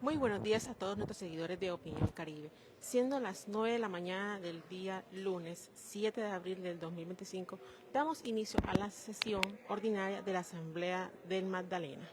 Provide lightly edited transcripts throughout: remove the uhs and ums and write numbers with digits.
Muy buenos días a todos nuestros seguidores de Opinión Caribe. Siendo las 9 de la mañana del día lunes 7 de abril del 2025, damos inicio a la sesión ordinaria de la Asamblea del Magdalena.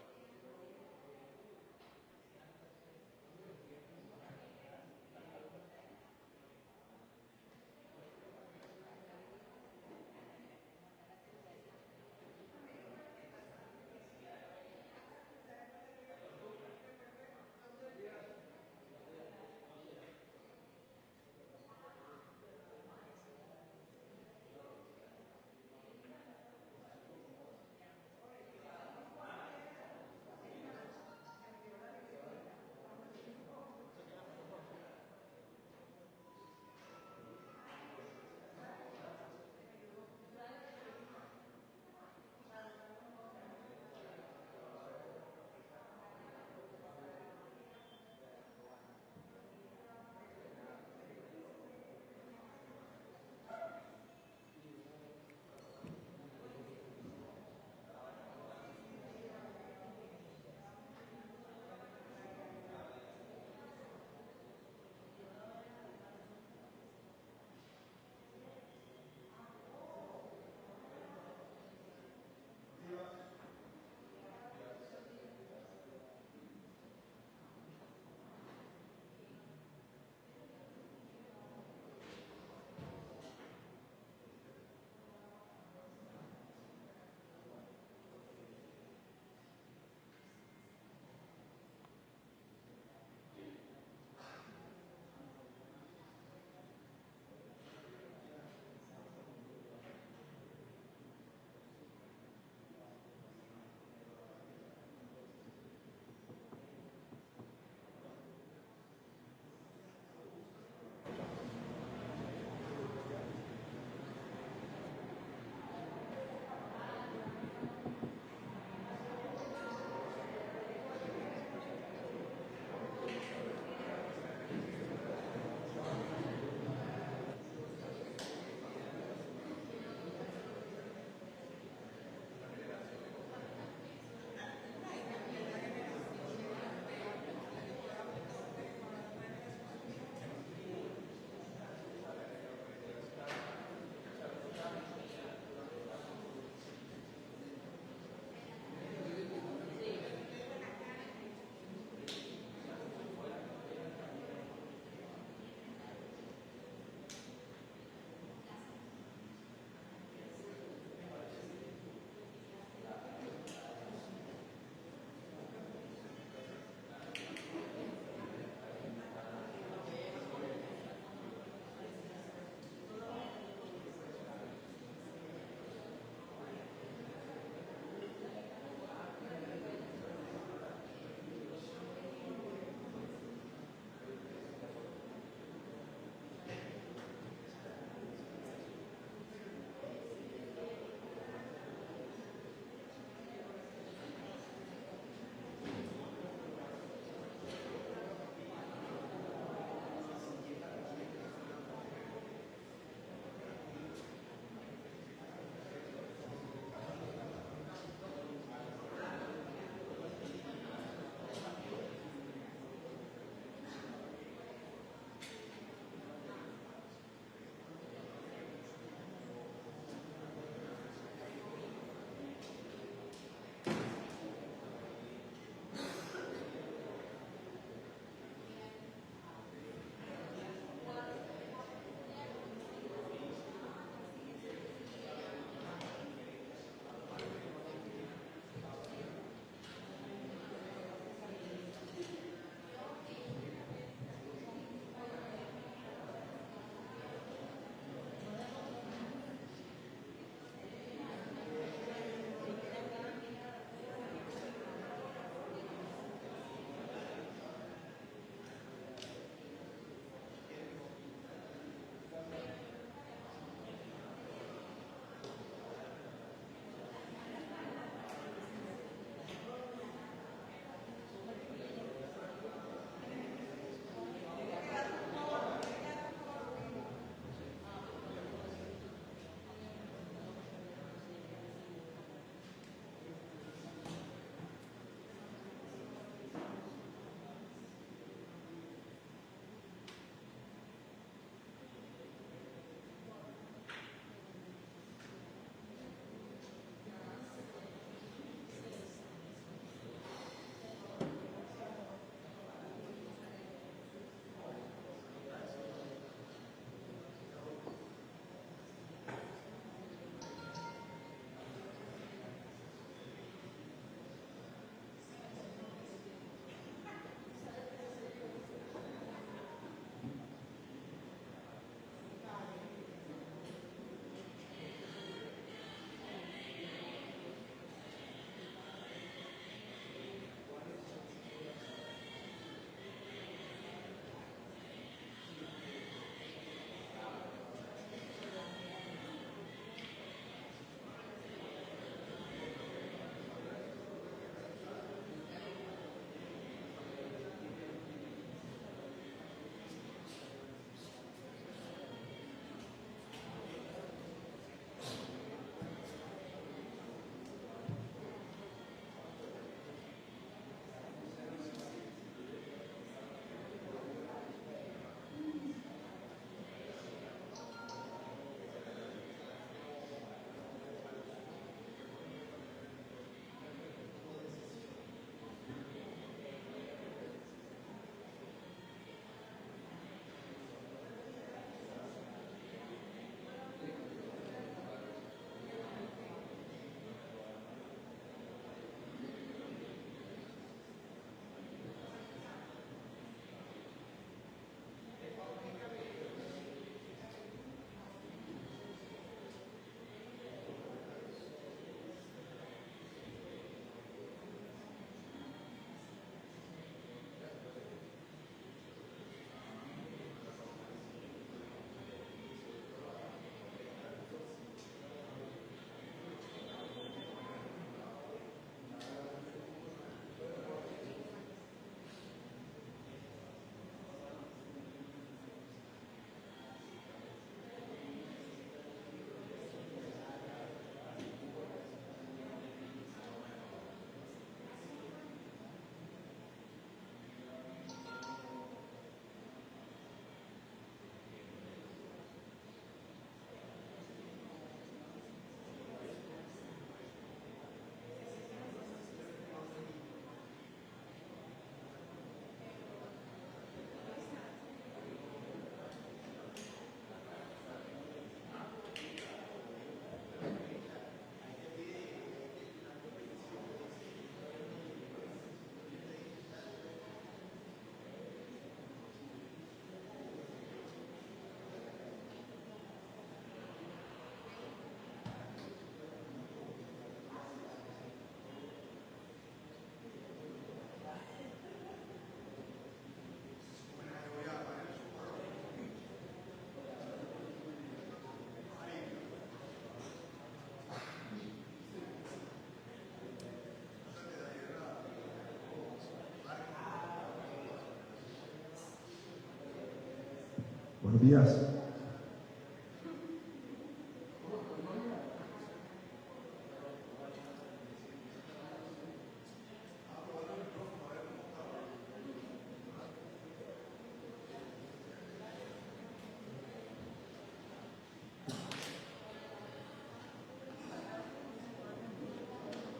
días.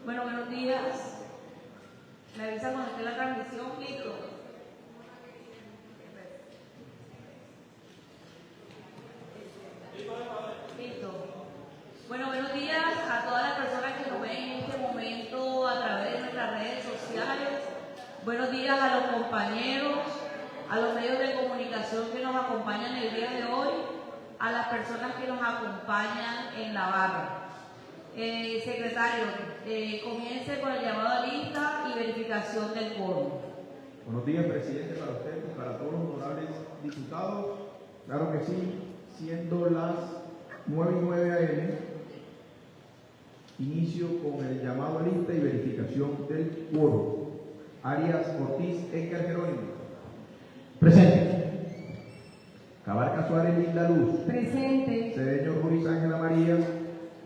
Bueno, buenos días. Me avisa cuando esté la transmisión, listo. Listo. Bueno, buenos días a todas las personas que nos ven en este momento a través de nuestras redes sociales. Buenos días a los compañeros, a los medios de comunicación que nos acompañan el día de hoy, a las personas que nos acompañan en la barra. Secretario, comience con el llamado a lista y verificación del quórum. Buenos días, presidente, para usted y para todos los honorables diputados. Claro que sí, siendo las 9:09 a.m., inicio con el llamado a lista y verificación del quórum. Arias Ortiz Edgar Jerónimo. Presente. Cabarca Suárez Linda Luz. Presente. Cedeño Ruiz Ángela María.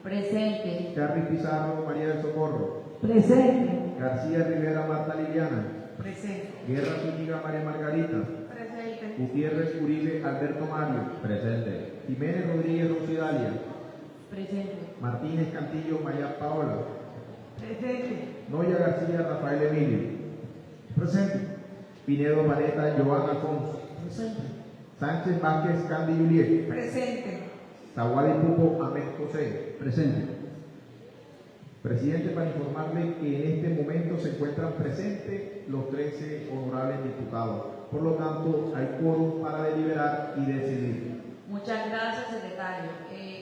Presente. Charly Pizarro María del Socorro. Presente. García Rivera Marta Liliana. Presente. Guerra Zúñiga María Margarita. Presente. Gutiérrez Uribe Alberto Mario. Presente. Jiménez Rodríguez Rosidalia. Presente. Martínez Cantillo Maya Paola. Presente. Noya García Rafael Emilio. Presente. Pinedo Paleta Joan Alfonso. Presente. Sánchez Vázquez Candy Juliet. Presente. Zaguadi Pupo Ahmed José. Presente. Presidente, para informarle que en este momento se encuentran presentes los 13 honorables diputados. Por lo tanto, hay quórum para deliberar y decidir. Muchas gracias, secretario.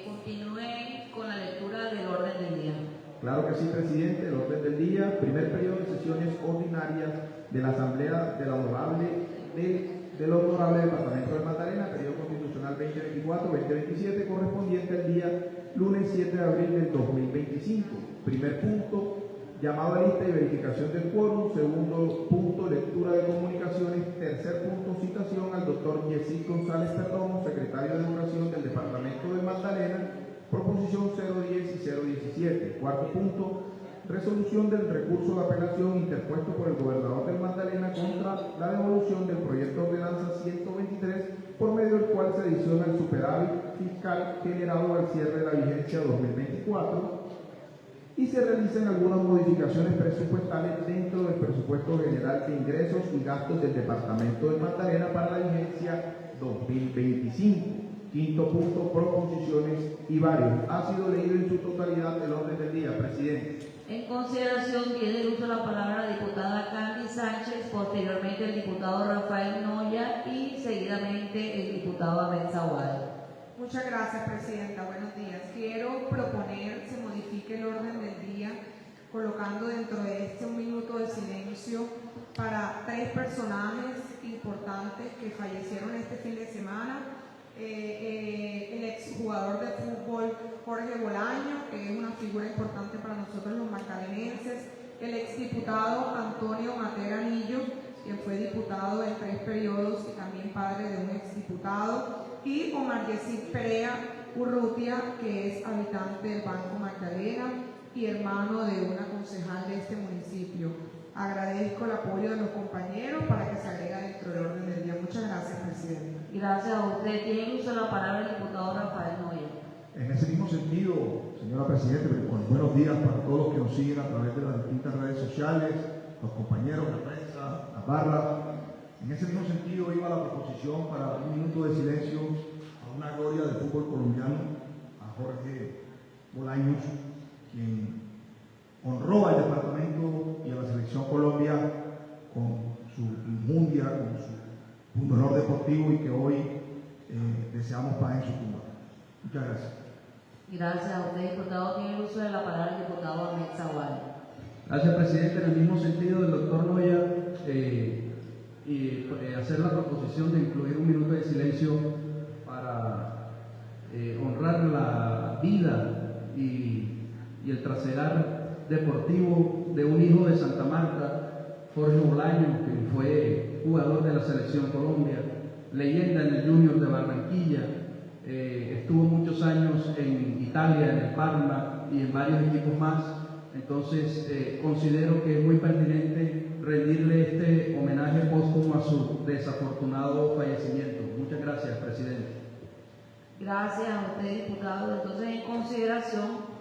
Continúe con la lectura del orden del día. Claro que sí, presidente. El orden del día, primer periodo de sesiones ordinarias de la Asamblea del Honorable Departamento del Magdalena, periodo constitucional 2024-2027, correspondiente al día lunes 7 de abril del 2025. Primer punto, llamado a lista y verificación del quórum. Segundo punto, lectura de comunicaciones. Tercer punto, citación al doctor Yesid González Perdomo, secretario de Educación del Departamento del Magdalena, proposición 010 y 017. Cuarto punto, resolución del recurso de apelación interpuesto por el gobernador del Magdalena contra la devolución del proyecto de ordenanza 123, por medio del cual se adiciona el superávit fiscal generado al cierre de la vigencia 2024 y se realizan algunas modificaciones presupuestales dentro del presupuesto general de ingresos y gastos del Departamento del Magdalena para la vigencia 2025. Quinto punto, proposiciones y varios. Ha sido leído en su totalidad el orden del día, presidente. En consideración tiene el uso de la palabra la diputada Candy Sánchez, posteriormente el diputado Rafael Noya y seguidamente el diputado Abel Zaguadi. Muchas gracias, presidenta. Buenos días. Quiero proponer que se modifique el orden del día colocando dentro de este un minuto de silencio para 3 personajes importantes que fallecieron este fin de semana. El exjugador de fútbol Jorge Bolaño, que es una figura importante para nosotros los magdalenenses, el exdiputado Antonio Matera Anillo, quien fue diputado en 3 periodos y también padre de un exdiputado, y Omar Yesid Perea Urrutia, que es habitante del Banco Magdalena y hermano de una concejal de este municipio. Agradezco el apoyo de los compañeros para que se agrega dentro del orden del día. Muchas gracias, presidenta. Gracias a usted. Tiene el uso de la palabra el diputado Rafael Noya. En ese mismo sentido, señora Presidenta, buenos días para todos los que nos siguen a través de las distintas redes sociales, los compañeros, la prensa, la barra. En ese mismo sentido iba la proposición para un minuto de silencio a una gloria del fútbol colombiano, a Jorge Bolaños, quien honró al departamento y a la selección Colombia con su inmundia, con su pundonor deportivo y que hoy deseamos paz en su tumba. Muchas gracias. Gracias a usted, diputado. Tiene el uso de la palabra el diputado Ahmed Zaguadi. Gracias, presidente. En el mismo sentido del doctor Noya, hacer la proposición de incluir un minuto de silencio para honrar la vida y el trasegar deportivo de un hijo de Santa Marta, Jorge Bolaño, que fue jugador de la selección Colombia, leyenda en el Junior de Barranquilla, estuvo muchos años en Italia, en el Parma y en varios equipos más. Entonces considero que es muy pertinente rendirle este homenaje póstumo a su desafortunado fallecimiento. Muchas gracias, presidente. Gracias a usted, diputado. Entonces, en consideración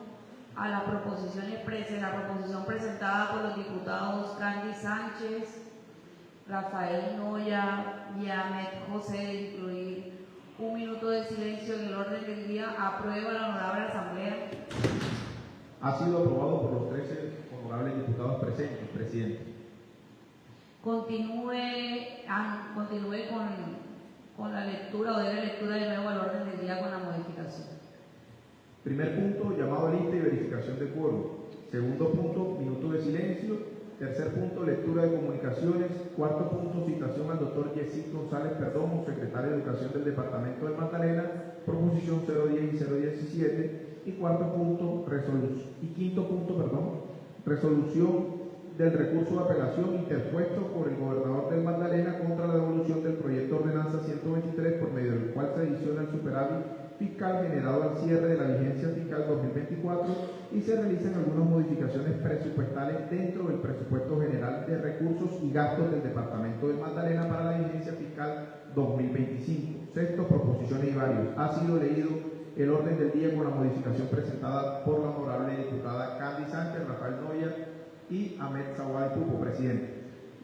a la proposición expresa, la proposición presentada por los diputados Candy Sánchez, Rafael Noya y Ahmed José de incluir un minuto de silencio en el orden del día, aprueba la honorable asamblea. Ha sido aprobado por los 13 honorables diputados presentes, presidente. Continúe con la lectura o de la lectura de nuevo al orden del día con la modificación. Primer punto, llamado a lista y verificación de quórum. Segundo punto, minuto de silencio. Tercer punto, lectura de comunicaciones. Cuarto punto, citación al doctor Yesid González Perdomo, secretario de Educación del Departamento del Magdalena, proposición 010 y 017. Y quinto punto, resolución del recurso de apelación interpuesto por el gobernador del Magdalena contra la devolución del proyecto ordenanza 123, por medio del cual se adiciona el superávit fiscal generado al cierre de la vigencia fiscal 2024 y se realizan algunas modificaciones presupuestales dentro del presupuesto general de recursos y gastos del Departamento del Magdalena para la vigencia fiscal 2025. Sexto, proposiciones y varios. Ha sido leído el orden del día con la modificación presentada por la honorable diputada Candy Sánchez, Rafael Noya y Ahmed Zawadi Pupo, presidente.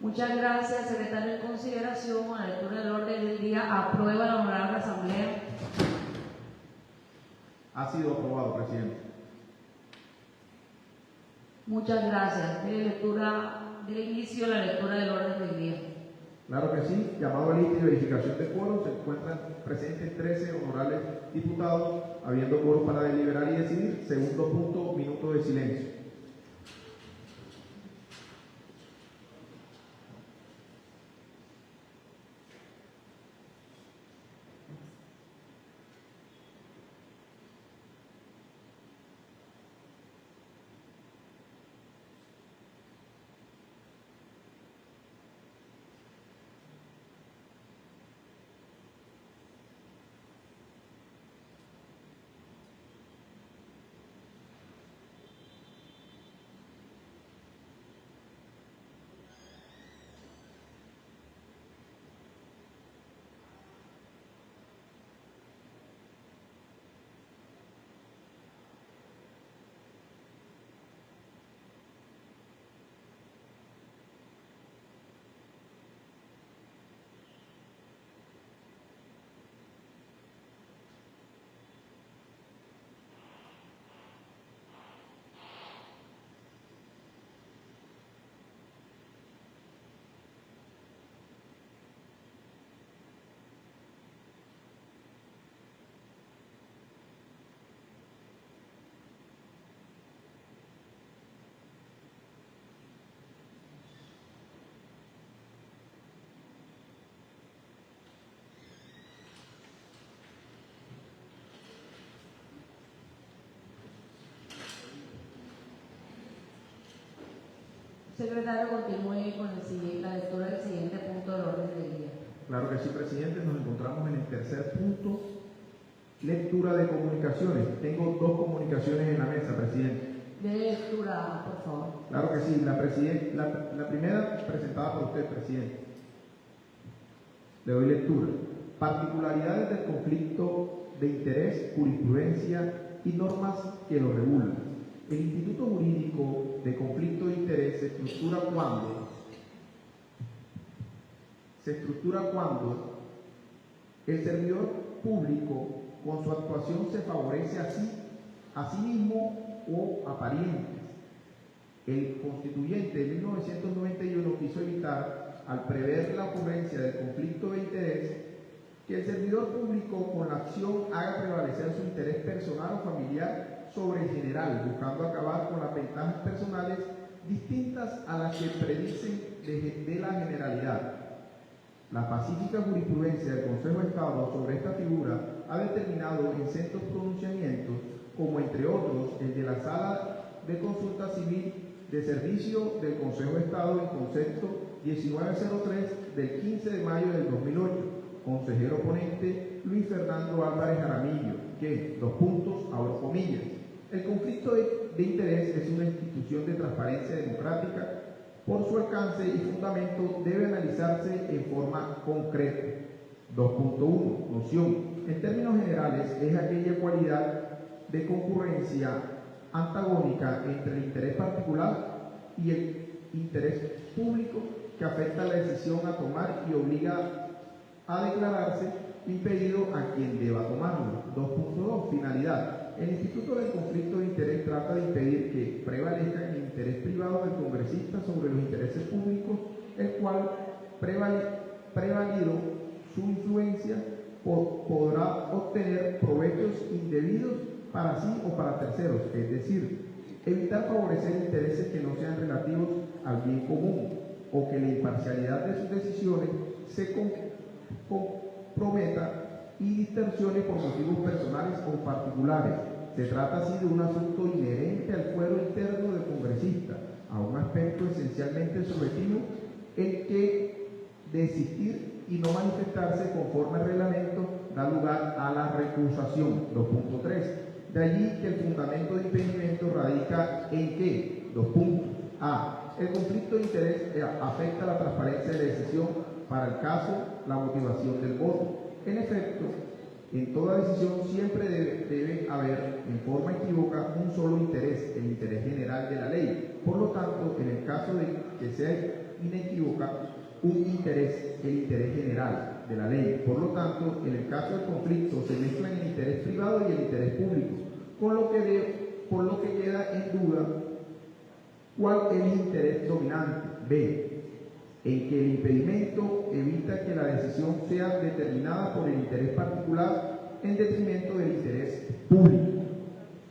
Muchas gracias, secretario. En consideración a la lectura del orden del día, aprueba la honorable asamblea. Ha sido aprobado, presidente. Muchas gracias. De inicio a la lectura del orden del día. Claro que sí. Llamado a lista y verificación de quórum. Se encuentran presentes 13 honorables diputados, habiendo quórum para deliberar y decidir. Segundo punto, minuto de silencio. Secretario, continúe con la lectura del siguiente punto del orden del día. Claro que sí, presidente. Nos encontramos en el tercer punto, lectura de comunicaciones. Tengo dos comunicaciones en la mesa, presidente. De lectura, por favor. Claro que sí. La primera presentada por usted, presidente. Le doy lectura. Particularidades del conflicto de interés, jurisprudencia y normas que lo regulan. El Instituto Jurídico de Conflicto de Interés se estructura cuando el servidor público con su actuación se favorece a sí mismo o a parientes. El constituyente de 1991 quiso evitar, al prever la ocurrencia del conflicto de interés, que el servidor público con la acción haga prevalecer su interés personal o familiar sobre el general, buscando acabar con las ventajas personales distintas a las que predicen de la generalidad. La pacífica jurisprudencia del Consejo de Estado sobre esta figura ha determinado en ciertos pronunciamientos, como entre otros el de la Sala de Consulta Civil de Servicio del Consejo de Estado en concepto 1903 del 15 de mayo del 2008, consejero ponente Luis Fernando Álvarez Jaramillo, que, abro comillas, el conflicto de interés es una institución de transparencia democrática. Por su alcance y fundamento debe analizarse en forma concreta. 2.1. Noción. En términos generales, es aquella cualidad de concurrencia antagónica entre el interés particular y el interés público que afecta a la decisión a tomar y obliga a declararse impedido a quien deba tomarlo. 2.2. Finalidad. El Instituto del Conflicto de Interés trata de impedir que prevalezca el interés privado del congresista sobre los intereses públicos, el cual, prevalido su influencia, podrá obtener provechos indebidos para sí o para terceros, es decir, evitar favorecer intereses que no sean relativos al bien común o que la imparcialidad de sus decisiones se comprometa y distorsione por motivos personales o particulares. Se trata así de un asunto inherente al fuero interno del congresista, a un aspecto esencialmente subjetivo, el que desistir y no manifestarse conforme al reglamento da lugar a la recusación. 2.3. De allí que el fundamento de impedimento radica en que, A. El conflicto de interés afecta la transparencia de la decisión, para el caso, la motivación del voto. En efecto, en toda decisión siempre debe haber, en forma equívoca, un solo interés, el interés general de la ley. Por lo tanto, en el caso de que sea inequívoca, un interés, el interés general de la ley. Por lo tanto, en el caso del conflicto se mezclan el interés privado y el interés público, por lo que queda en duda cuál es el interés dominante. B. En que el impedimento evita que la decisión sea determinada por el interés particular en detrimento del interés público.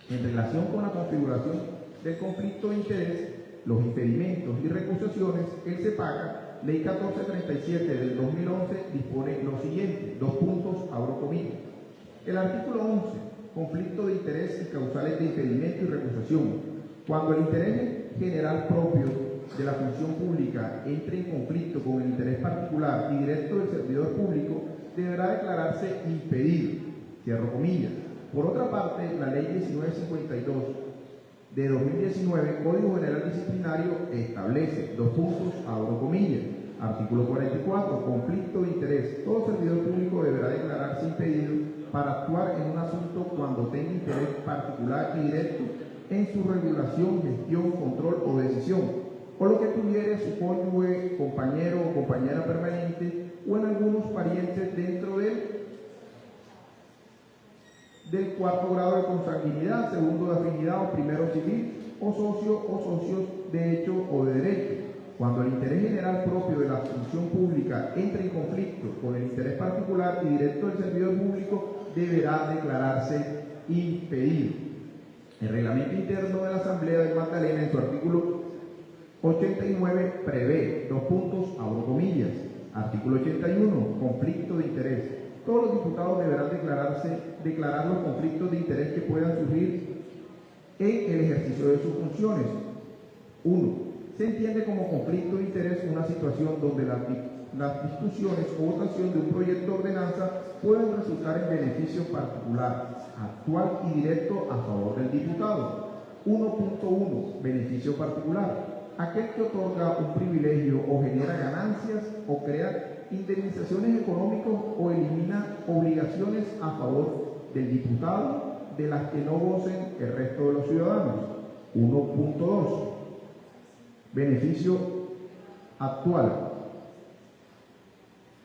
En relación con la configuración del conflicto de interés, los impedimentos y recusaciones, el CEPACA, Ley 1437 del 2011, dispone lo siguiente, abro comillas. El artículo 11, conflicto de interés y causales de impedimento y recusación. Cuando el interés general propio de la función pública entre en conflicto con el interés particular y directo del servidor público, deberá declararse impedido, cierro comillas. Por otra parte, la Ley 1952 de 2019, Código General Disciplinario, establece, abro comillas, artículo 44, conflicto de interés. Todo servidor público deberá declararse impedido para actuar en un asunto cuando tenga interés particular y directo en su regulación, gestión, control o decisión, o lo que tuviere su cónyuge, compañero o compañera permanente, o en algunos parientes dentro del cuarto grado de consanguinidad, segundo de afinidad o primero civil, o socio o socios de hecho o de derecho. Cuando el interés general propio de la función pública entre en conflicto con el interés particular y directo del servidor público, deberá declararse impedido. El reglamento interno de la Asamblea del Magdalena, en su artículo 89, prevé, abro comillas, artículo 81, conflicto de interés. Todos los diputados deberán declarar los conflictos de interés que puedan surgir en el ejercicio de sus funciones. 1. Se entiende como conflicto de interés una situación donde las discusiones o votación de un proyecto de ordenanza pueden resultar en beneficio particular, actual y directo a favor del diputado. 1.1. Beneficio particular. Aquel que otorga un privilegio o genera ganancias o crea indemnizaciones económicas o elimina obligaciones a favor del diputado de las que no gocen el resto de los ciudadanos. 1.2. Beneficio actual.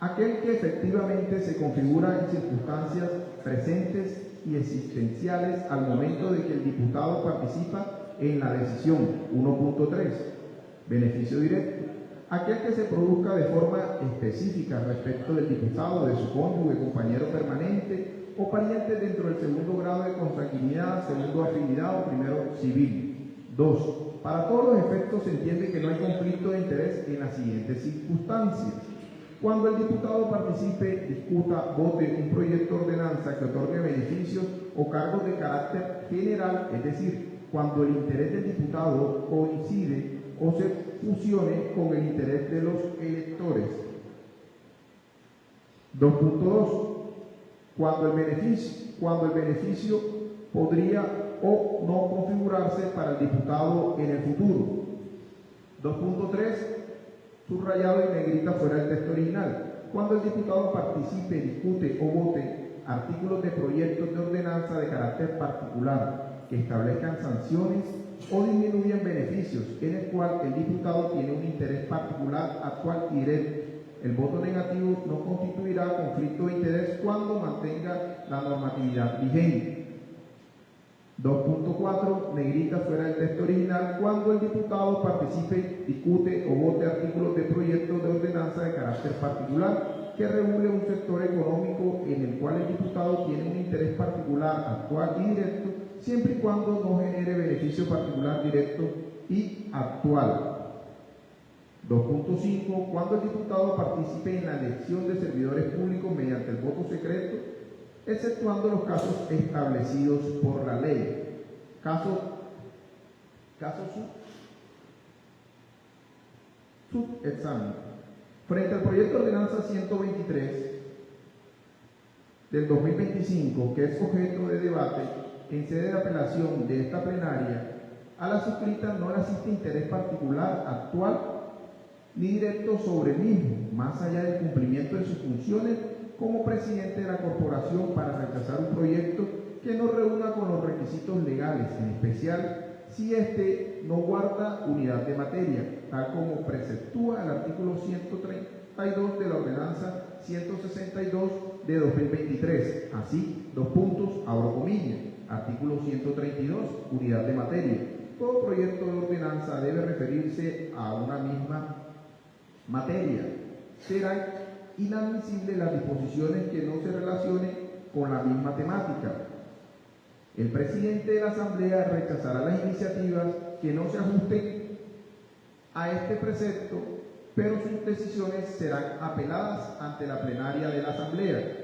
Aquel que efectivamente se configura en circunstancias presentes y existenciales al momento de que el diputado participa en la decisión. 1.3. Beneficio directo. Aquel que se produzca de forma específica respecto del diputado, de su cónyuge, compañero permanente o pariente dentro del segundo grado de consanguinidad, segundo afinidad o primero civil. 2. Para todos los efectos se entiende que no hay conflicto de interés en las siguientes circunstancias. Cuando el diputado participe, discuta, vote un proyecto de ordenanza que otorgue beneficios o cargos de carácter general, es decir, cuando el interés del diputado coincide o se fusione con el interés de los electores. 2.2. Cuando el beneficio podría o no configurarse para el diputado en el futuro. 2.3. Subrayado en negrita fuera del texto original. Cuando el diputado participe, discute o vote artículos de proyectos de ordenanza de carácter particular que establezcan sanciones o disminuyan beneficios, en el cual el diputado tiene un interés particular actual y directo. El voto negativo no constituirá conflicto de interés cuando mantenga la normatividad vigente. 2.4, negrita fuera del texto original, cuando el diputado participe, discute o vote artículos de proyectos de ordenanza de carácter particular que regule un sector económico en el cual el diputado tiene un interés particular actual y directo, siempre y cuando no genere beneficio particular directo y actual. 2.5, cuando el diputado participe en la elección de servidores públicos mediante el voto secreto, exceptuando los casos establecidos por la ley. Subexamen. Frente al proyecto de ordenanza 123 del 2025, que es objeto de debate en sede de apelación de esta plenaria, a la suscrita no le asiste interés particular actual ni directo sobre el mismo, más allá del cumplimiento de sus funciones como presidente de la corporación para rechazar un proyecto que no reúna con los requisitos legales, en especial si éste no guarda unidad de materia, tal como preceptúa el artículo 132 de la ordenanza 162 de 2023. Así, abro comillas, artículo 132, unidad de materia. Todo proyecto de ordenanza debe referirse a una misma materia. Serán inadmisibles las disposiciones que no se relacionen con la misma temática. El presidente de la Asamblea rechazará las iniciativas que no se ajusten a este precepto, pero sus decisiones serán apeladas ante la plenaria de la Asamblea.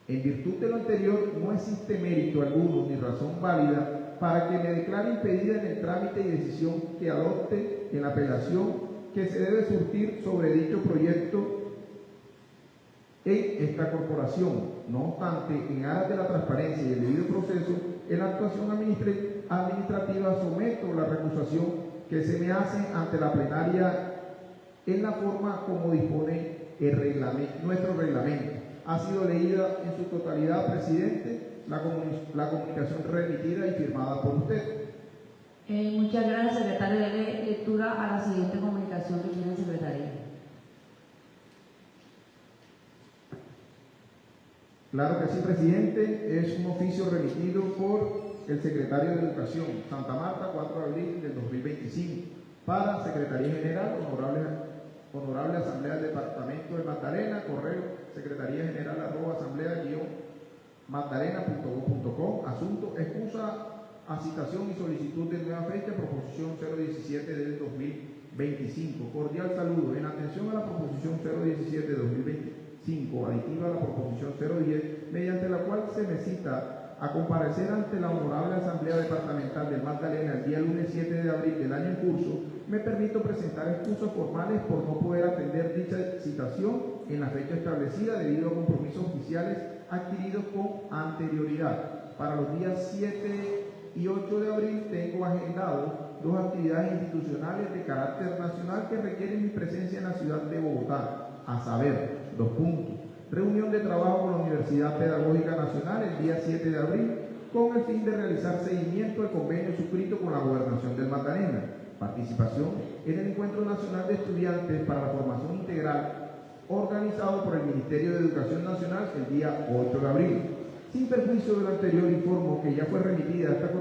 En virtud de lo anterior, no existe mérito alguno ni razón válida para que me declare impedida en el trámite y decisión que adopte en la apelación que se debe surtir sobre dicho proyecto en esta corporación. No obstante, en aras de la transparencia y el debido proceso, en la actuación administrativa someto la recusación que se me hace ante la plenaria en la forma como dispone nuestro reglamento. Ha sido leída en su totalidad, presidente, la comunicación remitida y firmada por usted. Muchas gracias, secretario. Dele lectura a la siguiente comunicación que tiene el secretario. Claro que sí, presidente. Es un oficio remitido por el secretario de Educación, Santa Marta, 4 de abril del 2025, para Secretaría General, Honorable Asamblea del Departamento de Magdalena, correo secretaría general @asamblea-magdalena.gov.co. Asunto: excusa a citación y solicitud de nueva fecha, proposición 017 del 2025. Cordial saludo. En atención a la proposición 017 de 2025, aditiva a la proposición 010, mediante la cual se me cita a comparecer ante la Honorable Asamblea Departamental del Magdalena el día lunes 7 de abril del año en curso, me permito presentar excusas formales por no poder atender dicha citación en la fecha establecida debido a compromisos oficiales adquiridos con anterioridad. Para los días 7 y 8 de abril tengo agendado dos actividades institucionales de carácter nacional que requieren mi presencia en la ciudad de Bogotá, a saber, 2 puntos. Reunión de trabajo con la Universidad Pedagógica Nacional el día 7 de abril con el fin de realizar seguimiento al convenio suscrito con la Gobernación del Magdalena. Participación en el Encuentro Nacional de Estudiantes para la Formación Integral organizado por el Ministerio de Educación Nacional el día 8 de abril. Sin perjuicio de lo anterior, informo que ya fue remitida a esta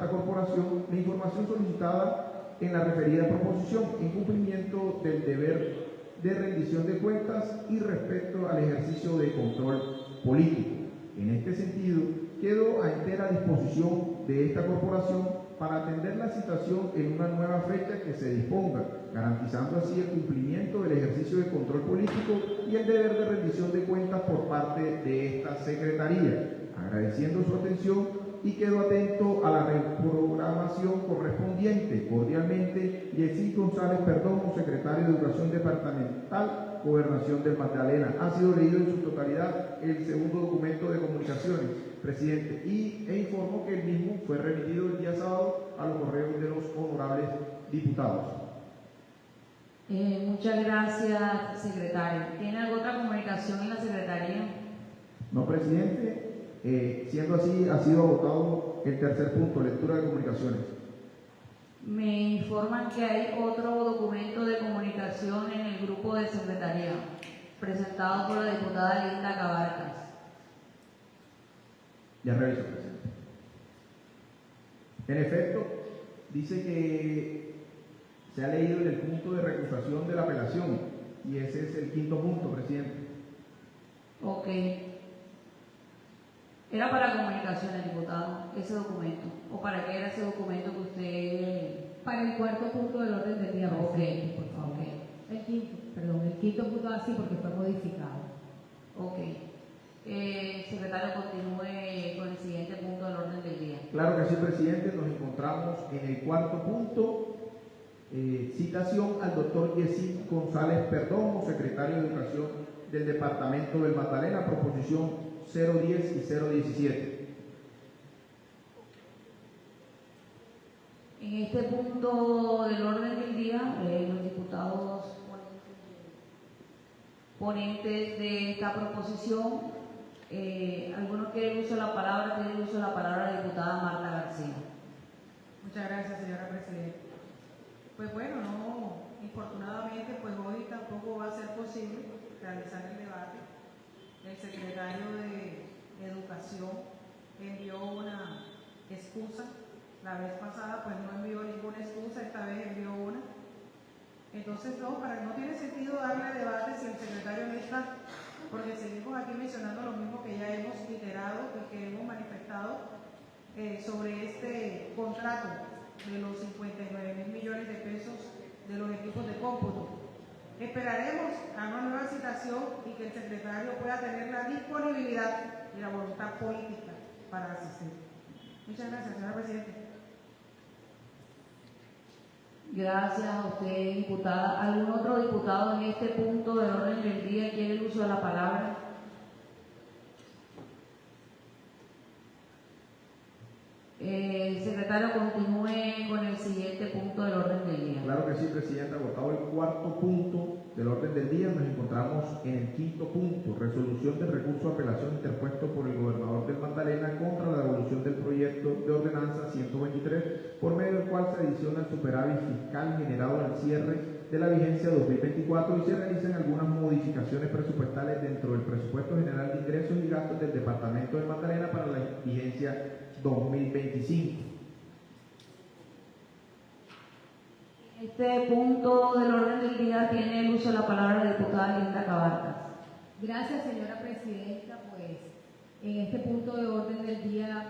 corporación la información solicitada en la referida proposición en cumplimiento del deber de rendición de cuentas y respecto al ejercicio de control político. En este sentido, quedo a entera disposición de esta corporación para atender la situación en una nueva fecha que se disponga, garantizando así el cumplimiento del ejercicio de control político y el deber de rendición de cuentas por parte de esta Secretaría. Agradeciendo su atención y quedo atento a la reprogramación correspondiente. Cordialmente, Yesí González Perdomo, secretario de Educación Departamental, Gobernación del Magdalena. Ha sido leído en su totalidad el segundo documento de comunicaciones, presidente, e informo que el mismo fue remitido el día sábado a los correos de los honorables diputados. Muchas gracias, secretario. ¿Tiene alguna otra comunicación en la secretaría? No, presidente. Siendo así, ha sido agotado el tercer punto, lectura de comunicaciones. Me informan que hay otro documento de comunicación en el grupo de secretaría, presentado por la diputada Linda Cabarcas. Ya reviso, presidente. En efecto, dice que se ha leído en el punto de recusación de la apelación, y ese es el quinto punto, presidente. Ok. ¿Era para comunicaciones, diputado, ese documento? ¿O para qué era ese documento que usted...? Para el cuarto punto del orden del día, Ok, presidente, por favor. ok. El quinto punto así porque fue modificado. Ok. Secretario, continúe con el siguiente punto del orden del día. Claro que sí, presidente. Nos encontramos en el cuarto punto, citación al doctor Yesid González Perdomo, secretario de Educación del Departamento del Magdalena, proposición 010 y 017. En este punto del orden del día, los diputados ponentes de esta proposición, ¿alguno quiere el uso de la palabra? Tiene el uso de la palabra la diputada Marta García. Muchas gracias, señora presidenta. Pues bueno, infortunadamente, pues hoy tampoco va a ser posible realizar el debate. El secretario de Educación envió una excusa. La vez pasada pues no envió ninguna excusa, esta vez envió una. Entonces no tiene sentido darle debate si el secretario no está, porque seguimos aquí mencionando lo mismo que ya hemos iterado y que hemos manifestado sobre este contrato de los 59.000 millones de pesos de los equipos de cómputo. Esperaremos a una nueva citación y que el secretario pueda tener la disponibilidad y la voluntad política para asistir. Muchas gracias, señora presidenta. Gracias a usted, diputada. ¿Algún otro diputado en este punto del orden del día quiere el uso de la palabra? Secretario, continúe con el siguiente punto del orden del día. Claro que sí, presidenta. Agotado el cuarto punto del orden del día, nos encontramos en el quinto punto, resolución del recurso de apelación interpuesto por el gobernador del Magdalena contra la devolución del proyecto de ordenanza 123, por medio del cual se adiciona el superávit fiscal generado al cierre de la vigencia 2024 y se realizan algunas modificaciones presupuestales dentro del presupuesto general de ingresos y gastos del departamento del Magdalena para la vigencia 2025. Este punto del orden del día tiene el uso de la palabra la diputada Linda Cabarcas. Gracias, señora presidenta. Pues en este punto de orden del día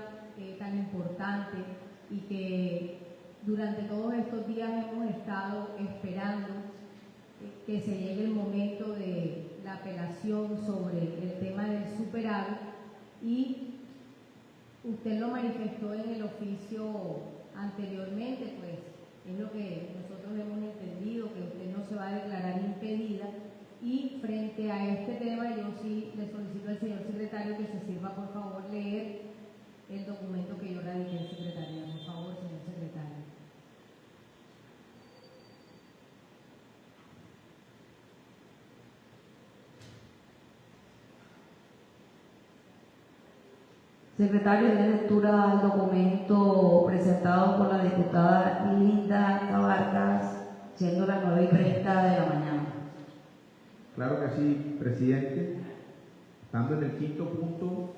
tan importante y que durante todos estos días hemos estado esperando que se llegue el momento de la apelación sobre el tema del superávit, y usted lo manifestó en el oficio anteriormente, pues es lo que nosotros hemos entendido, que usted no se va a declarar impedida, y frente a este tema yo sí le solicito al señor secretario que se sirva por favor leer el documento que yo radiqué en secretaría. Por favor, señor secretario. Secretario, de lectura al documento presentado por la diputada Linda Cabarcas, siendo las 9:30 de la mañana. Claro que sí, presidente. Estando en el quinto punto,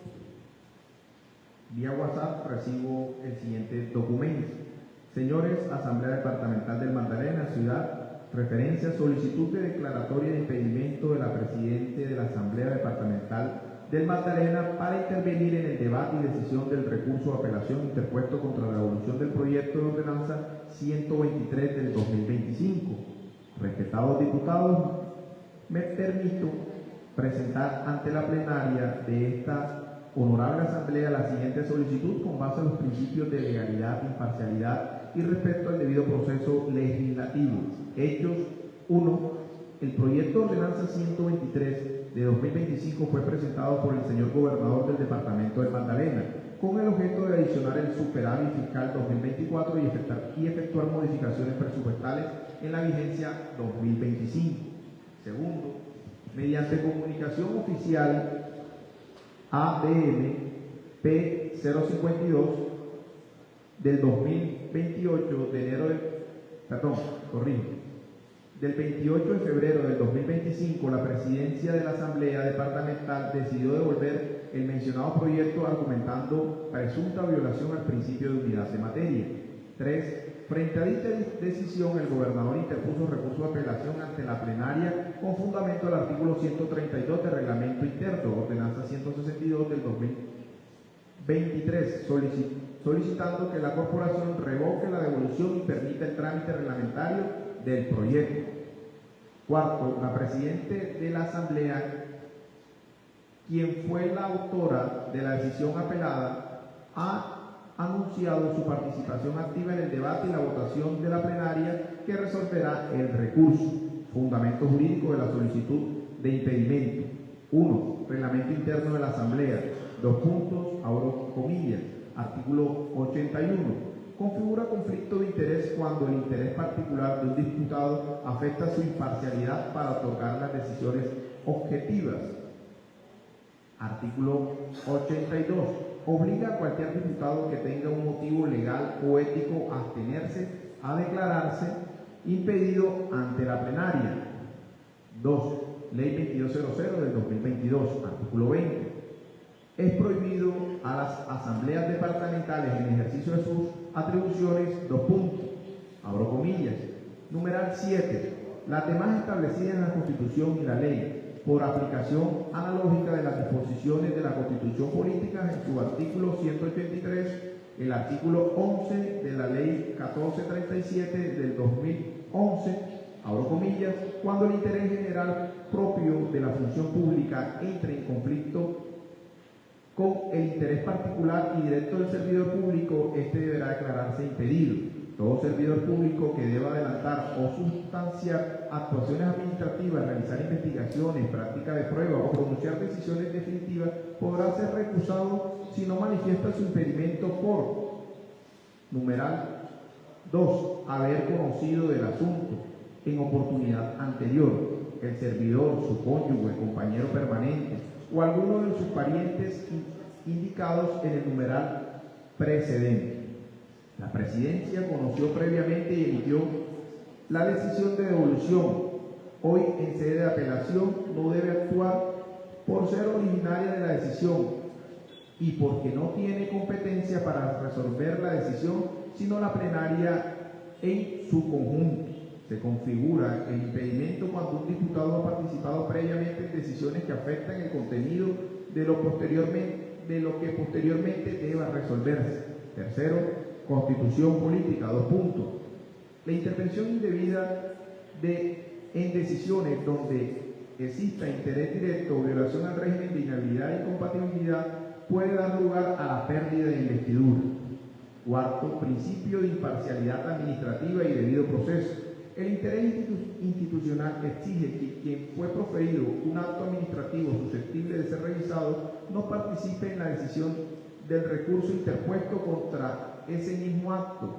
vía WhatsApp recibo el siguiente documento. Señores, Asamblea Departamental del Magdalena, Ciudad, referencia, solicitud de declaratoria de impedimento de la Presidente de la Asamblea Departamental del Magdalena para intervenir en el debate y decisión del recurso de apelación interpuesto contra la devolución del proyecto de ordenanza 123 del 2025. Respetados diputados, me permito presentar ante la plenaria de esta honorable asamblea la siguiente solicitud con base a los principios de legalidad, imparcialidad y respeto al debido proceso legislativo. Hechos: 1. el proyecto de ordenanza 123 de 2025 fue presentado por el señor gobernador del departamento del Magdalena, con el objeto de adicionar el superávit fiscal 2024 y efectuar modificaciones presupuestales en la vigencia 2025. Segundo, mediante comunicación oficial ADM P052 del 2028 del 28 de febrero del 2025, la presidencia de la Asamblea Departamental decidió devolver el mencionado proyecto argumentando presunta violación al principio de unidad de materia. 3. Frente a dicha decisión, el gobernador interpuso recurso de apelación ante la plenaria con fundamento al artículo 132 del Reglamento Interno, ordenanza 162 del 2023, solicitando que la corporación revoque la devolución y permita el trámite reglamentario del proyecto. Cuarto, la presidente de la Asamblea, quien fue la autora de la decisión apelada, ha anunciado su participación activa en el debate y la votación de la plenaria que resolverá el recurso. Fundamento jurídico de la solicitud de impedimento. 1. Reglamento interno de la Asamblea. 2 puntos, abro comillas. Artículo 81. Configura conflicto de interés cuando el interés particular de un diputado afecta su imparcialidad para otorgar las decisiones objetivas. Artículo 82. Obliga a cualquier diputado que tenga un motivo legal o ético a abstenerse a declararse impedido ante la plenaria. 2. Ley 2200 del 2022, artículo 20. Es prohibido a las asambleas departamentales en ejercicio de sus atribuciones, 2 puntos, abro comillas. Numeral 7. Las demás establecidas en la Constitución y la ley, por aplicación analógica de las disposiciones de la Constitución Política en su artículo 183, el artículo 11 de la Ley 1437 del 2011, abro comillas, cuando el interés general propio de la función pública entre en conflicto con el interés particular y directo del servidor público, este deberá declararse impedido. Todo servidor público que deba adelantar o sustanciar actuaciones administrativas, realizar investigaciones, práctica de prueba o pronunciar decisiones definitivas podrá ser recusado si no manifiesta su impedimento por numeral 2. Haber conocido del asunto en oportunidad anterior, el servidor, su cónyuge, compañero permanente o alguno de sus parientes indicados en el numeral precedente. La presidencia conoció previamente y emitió la decisión de devolución. Hoy, en sede de apelación, no debe actuar por ser originaria de la decisión y porque no tiene competencia para resolver la decisión, sino la plenaria en su conjunto. Se configura el impedimento cuando un diputado ha participado previamente en decisiones que afectan el contenido de lo que posteriormente deba resolverse. Tercero, Constitución política, 2 puntos. La intervención indebida en decisiones donde exista interés directo o violación al régimen de inhabilidad e incompatibilidad puede dar lugar a la pérdida de investidura. Cuarto, principio de imparcialidad administrativa y debido proceso. El interés institucional exige que quien fue proferido un acto administrativo susceptible de ser revisado no participe en la decisión del recurso interpuesto contra ese mismo acto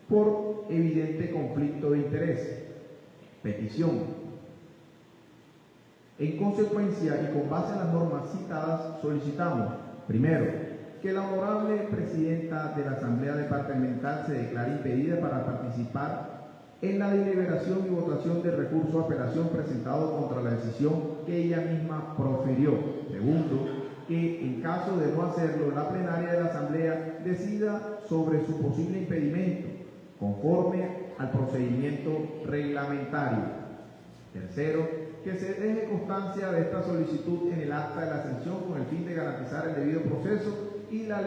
por evidente conflicto de interés. Petición. En consecuencia y con base en las normas citadas, solicitamos, primero, que la honorable presidenta de la Asamblea Departamental se declare impedida para participar en la deliberación y votación del recurso de apelación presentado contra la decisión que ella misma profirió. Segundo, que en caso de no hacerlo, la plenaria de la Asamblea decida sobre su posible impedimento, conforme al procedimiento reglamentario. Tercero, que se deje constancia de esta solicitud en el acta de la sanción con el fin de garantizar el debido proceso y la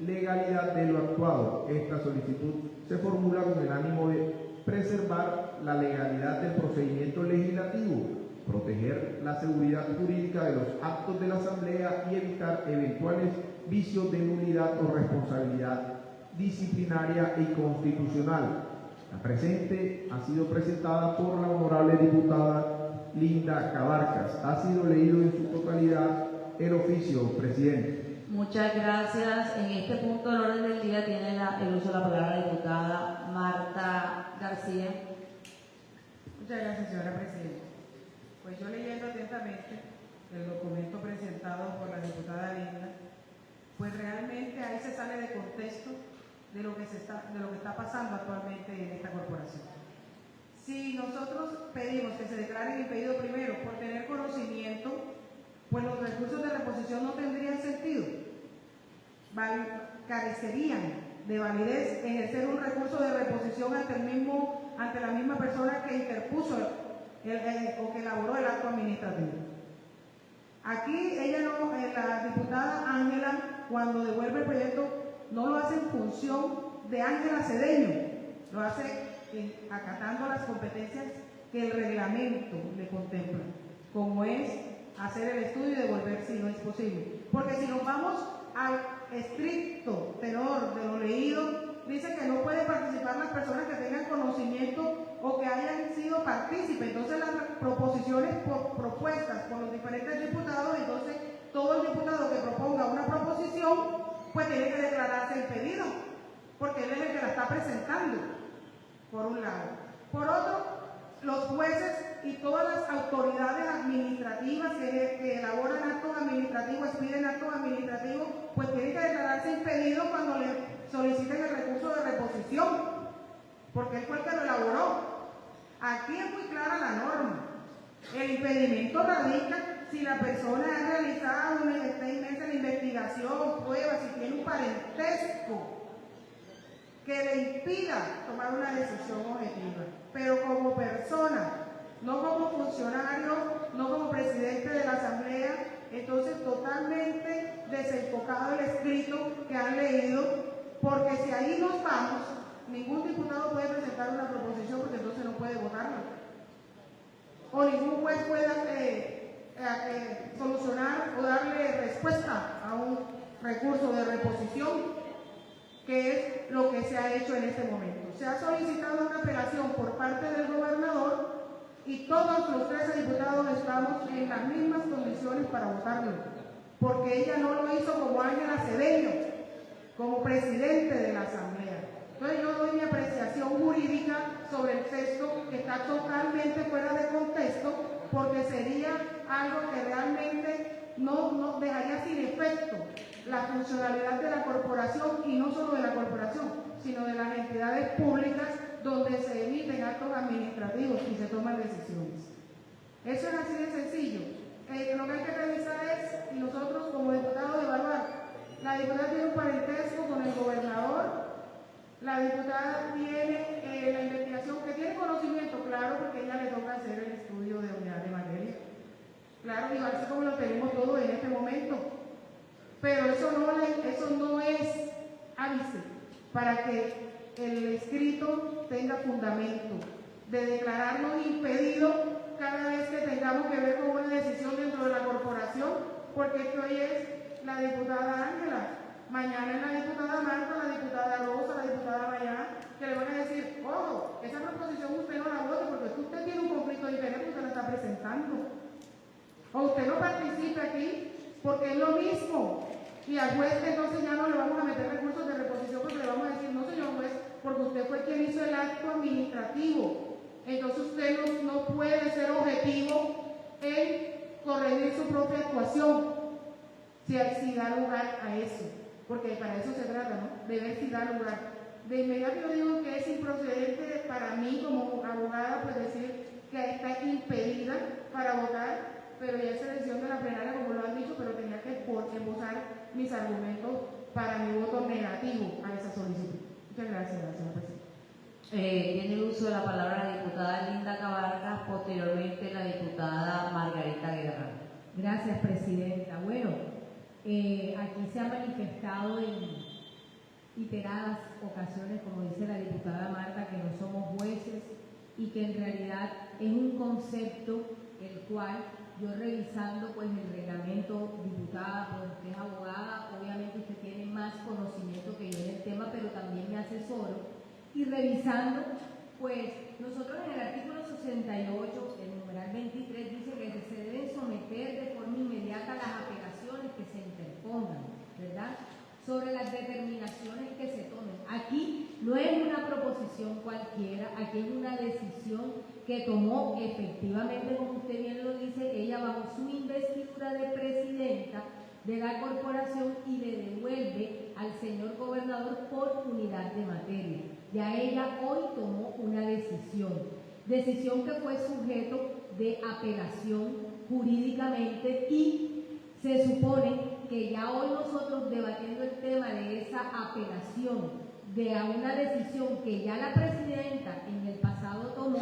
legalidad de lo actuado. Esta solicitud se formula con el ánimo de preservar la legalidad del procedimiento legislativo, proteger la seguridad jurídica de los actos de la Asamblea y evitar eventuales vicios de nulidad o responsabilidad disciplinaria y constitucional. La presente ha sido presentada por la honorable diputada Linda Cabarcas. Ha sido leído en su totalidad el oficio, presidente. Muchas gracias. En este punto del orden del día tiene el uso de la palabra la diputada Marta García. Muchas gracias, señora presidenta. Pues yo leyendo atentamente el documento presentado por la diputada Linda, pues realmente ahí se sale de contexto de lo que está pasando actualmente en esta corporación. Si nosotros pedimos que se declare impedido primero por tener conocimiento, pues los recursos de reposición no tendrían sentido. Carecerían de validez ejercer un recurso de reposición ante la misma persona que interpuso o que elaboró el acto administrativo. Aquí la diputada Ángela, cuando devuelve el proyecto, no lo hace en función de Ángela Cedeño, lo hace acatando las competencias que el reglamento le contempla, como es hacer el estudio y devolver si no es posible. Porque si nos vamos al estricto tenor de lo leído, dice que no pueden participar las personas que tengan conocimiento o que hayan sido partícipes. Entonces las proposiciones propuestas por los diferentes diputados, entonces todo el diputado que proponga una proposición pues tiene que declararse impedido, porque él es el que la está presentando, por un lado. Por otro, los jueces y todas las autoridades administrativas que elaboran actos administrativos, expiden actos administrativos, pues tienen que declararse impedido cuando le soliciten el recurso de reposición, porque él fue el que lo elaboró. Aquí es muy clara la norma. El impedimento radica si la persona ha realizado está inmersa en investigación, pruebas, si tiene un parentesco que le impida tomar una decisión objetiva. Pero como persona, no como funcionario, no como presidente de la Asamblea, entonces totalmente desenfocado el escrito que han leído, porque si ahí nos vamos, ningún diputado puede presentar una proposición porque entonces no puede votarla. O ningún juez puede solucionar o darle respuesta a un recurso de reposición, que es lo que se ha hecho en este momento. Se ha solicitado una apelación por parte del gobernador y todos los 13 diputados estamos en las mismas condiciones para votarlo, porque ella no lo hizo como Ángela Cedeño, como presidente de la Asamblea. Entonces yo doy mi apreciación jurídica sobre el texto, que está totalmente fuera de contexto, porque sería algo que realmente no dejaría sin efecto la funcionalidad de la corporación, y no solo de la corporación, sino de las entidades públicas donde se emiten actos administrativos y se toman decisiones. Eso es así de sencillo. Lo que hay que revisar es, y nosotros como diputados evaluar, la diputada tiene un parentesco con el gobernador, la diputada tiene la investigación, que tiene conocimiento, claro, porque a ella le toca hacer el estudio de unidad de materia. Claro, y así como lo tenemos todos en este momento. Pero eso no es ápice para que el escrito tenga fundamento de declararnos impedido cada vez que tengamos que ver con una decisión dentro de la corporación, porque esto hoy es la diputada Ángela, mañana es la diputada Marta, la diputada Rosa, la diputada Mayán, que le van a decir, ojo, esa proposición usted no la vote porque usted tiene un conflicto de interés que usted la está presentando. O usted no participe aquí porque es lo mismo. Y al juez entonces ya no le vamos a meter recursos de reposición porque le vamos a decir, no señor juez, porque usted fue quien hizo el acto administrativo. Entonces usted no puede ser objetivo en corregir su propia actuación si da lugar a eso, porque para eso se trata, ¿no? De ver si da lugar. De inmediato yo digo que es improcedente para mí como abogada, pues decir que está impedida para votar, pero ya es decisión de la plenaria, como lo han dicho, pero tenía que esbozar mis argumentos para mi voto negativo a esa solicitud. Muchas gracias, señora presidenta. Tiene el uso de la palabra la diputada Linda Cabarcas, posteriormente la diputada Margarita Guerra. Gracias, presidenta. Bueno, aquí se ha manifestado en iteradas ocasiones, como dice la diputada Marta, que no somos jueces y que en realidad es un concepto el cual yo revisando pues el reglamento, diputada, pues usted es abogada, obviamente usted tiene más conocimiento que yo en el tema, pero también me asesoro, y revisando Pues nosotros en el artículo 68, el numeral 23, dice que se deben someter de forma inmediata las apelaciones que se interpongan, ¿verdad?, sobre las determinaciones que se tomen. Aquí no es una proposición cualquiera, aquí es una decisión que tomó efectivamente, como usted bien lo dice, ella bajo su investidura de presidenta de la corporación y le devuelve al señor gobernador por unidad de materia. Ya ella hoy tomó una decisión que fue sujeto de apelación jurídicamente, y se supone que ya hoy nosotros debatiendo el tema de esa apelación de a una decisión que ya la presidenta en el pasado tomó,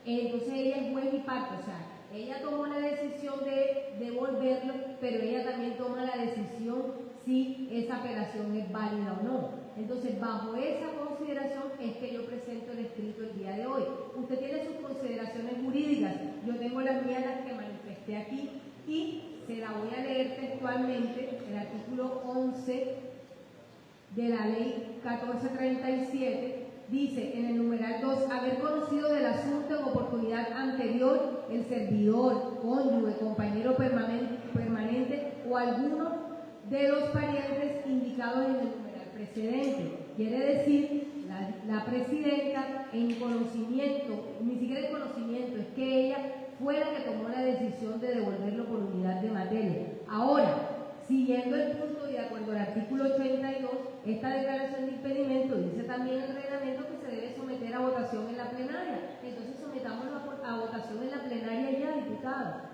entonces ella es juez y parte, o sea, ella tomó la decisión de devolverlo, pero ella también toma la decisión si esa apelación es válida o no. Entonces, bajo esa consideración es que yo presento el escrito el día de hoy. Usted tiene sus consideraciones jurídicas, yo tengo las mías, las que manifesté aquí, y se la voy a leer textualmente, el artículo 11 de la ley 1437, dice en el numeral 2, haber conocido del asunto en oportunidad anterior el servidor, cónyuge, compañero permanente o alguno de los parientes indicados en el numeral precedente. Quiere decir, la presidenta en conocimiento, ni siquiera en conocimiento, es que ella fue la que tomó la decisión de devolverlo por unidad de materia. Ahora, siguiendo el punto y de acuerdo al artículo 82, esta declaración de impedimento dice también el reglamento que se debe someter a votación en la plenaria. Entonces sometámoslo a votación en la plenaria ya, diputada.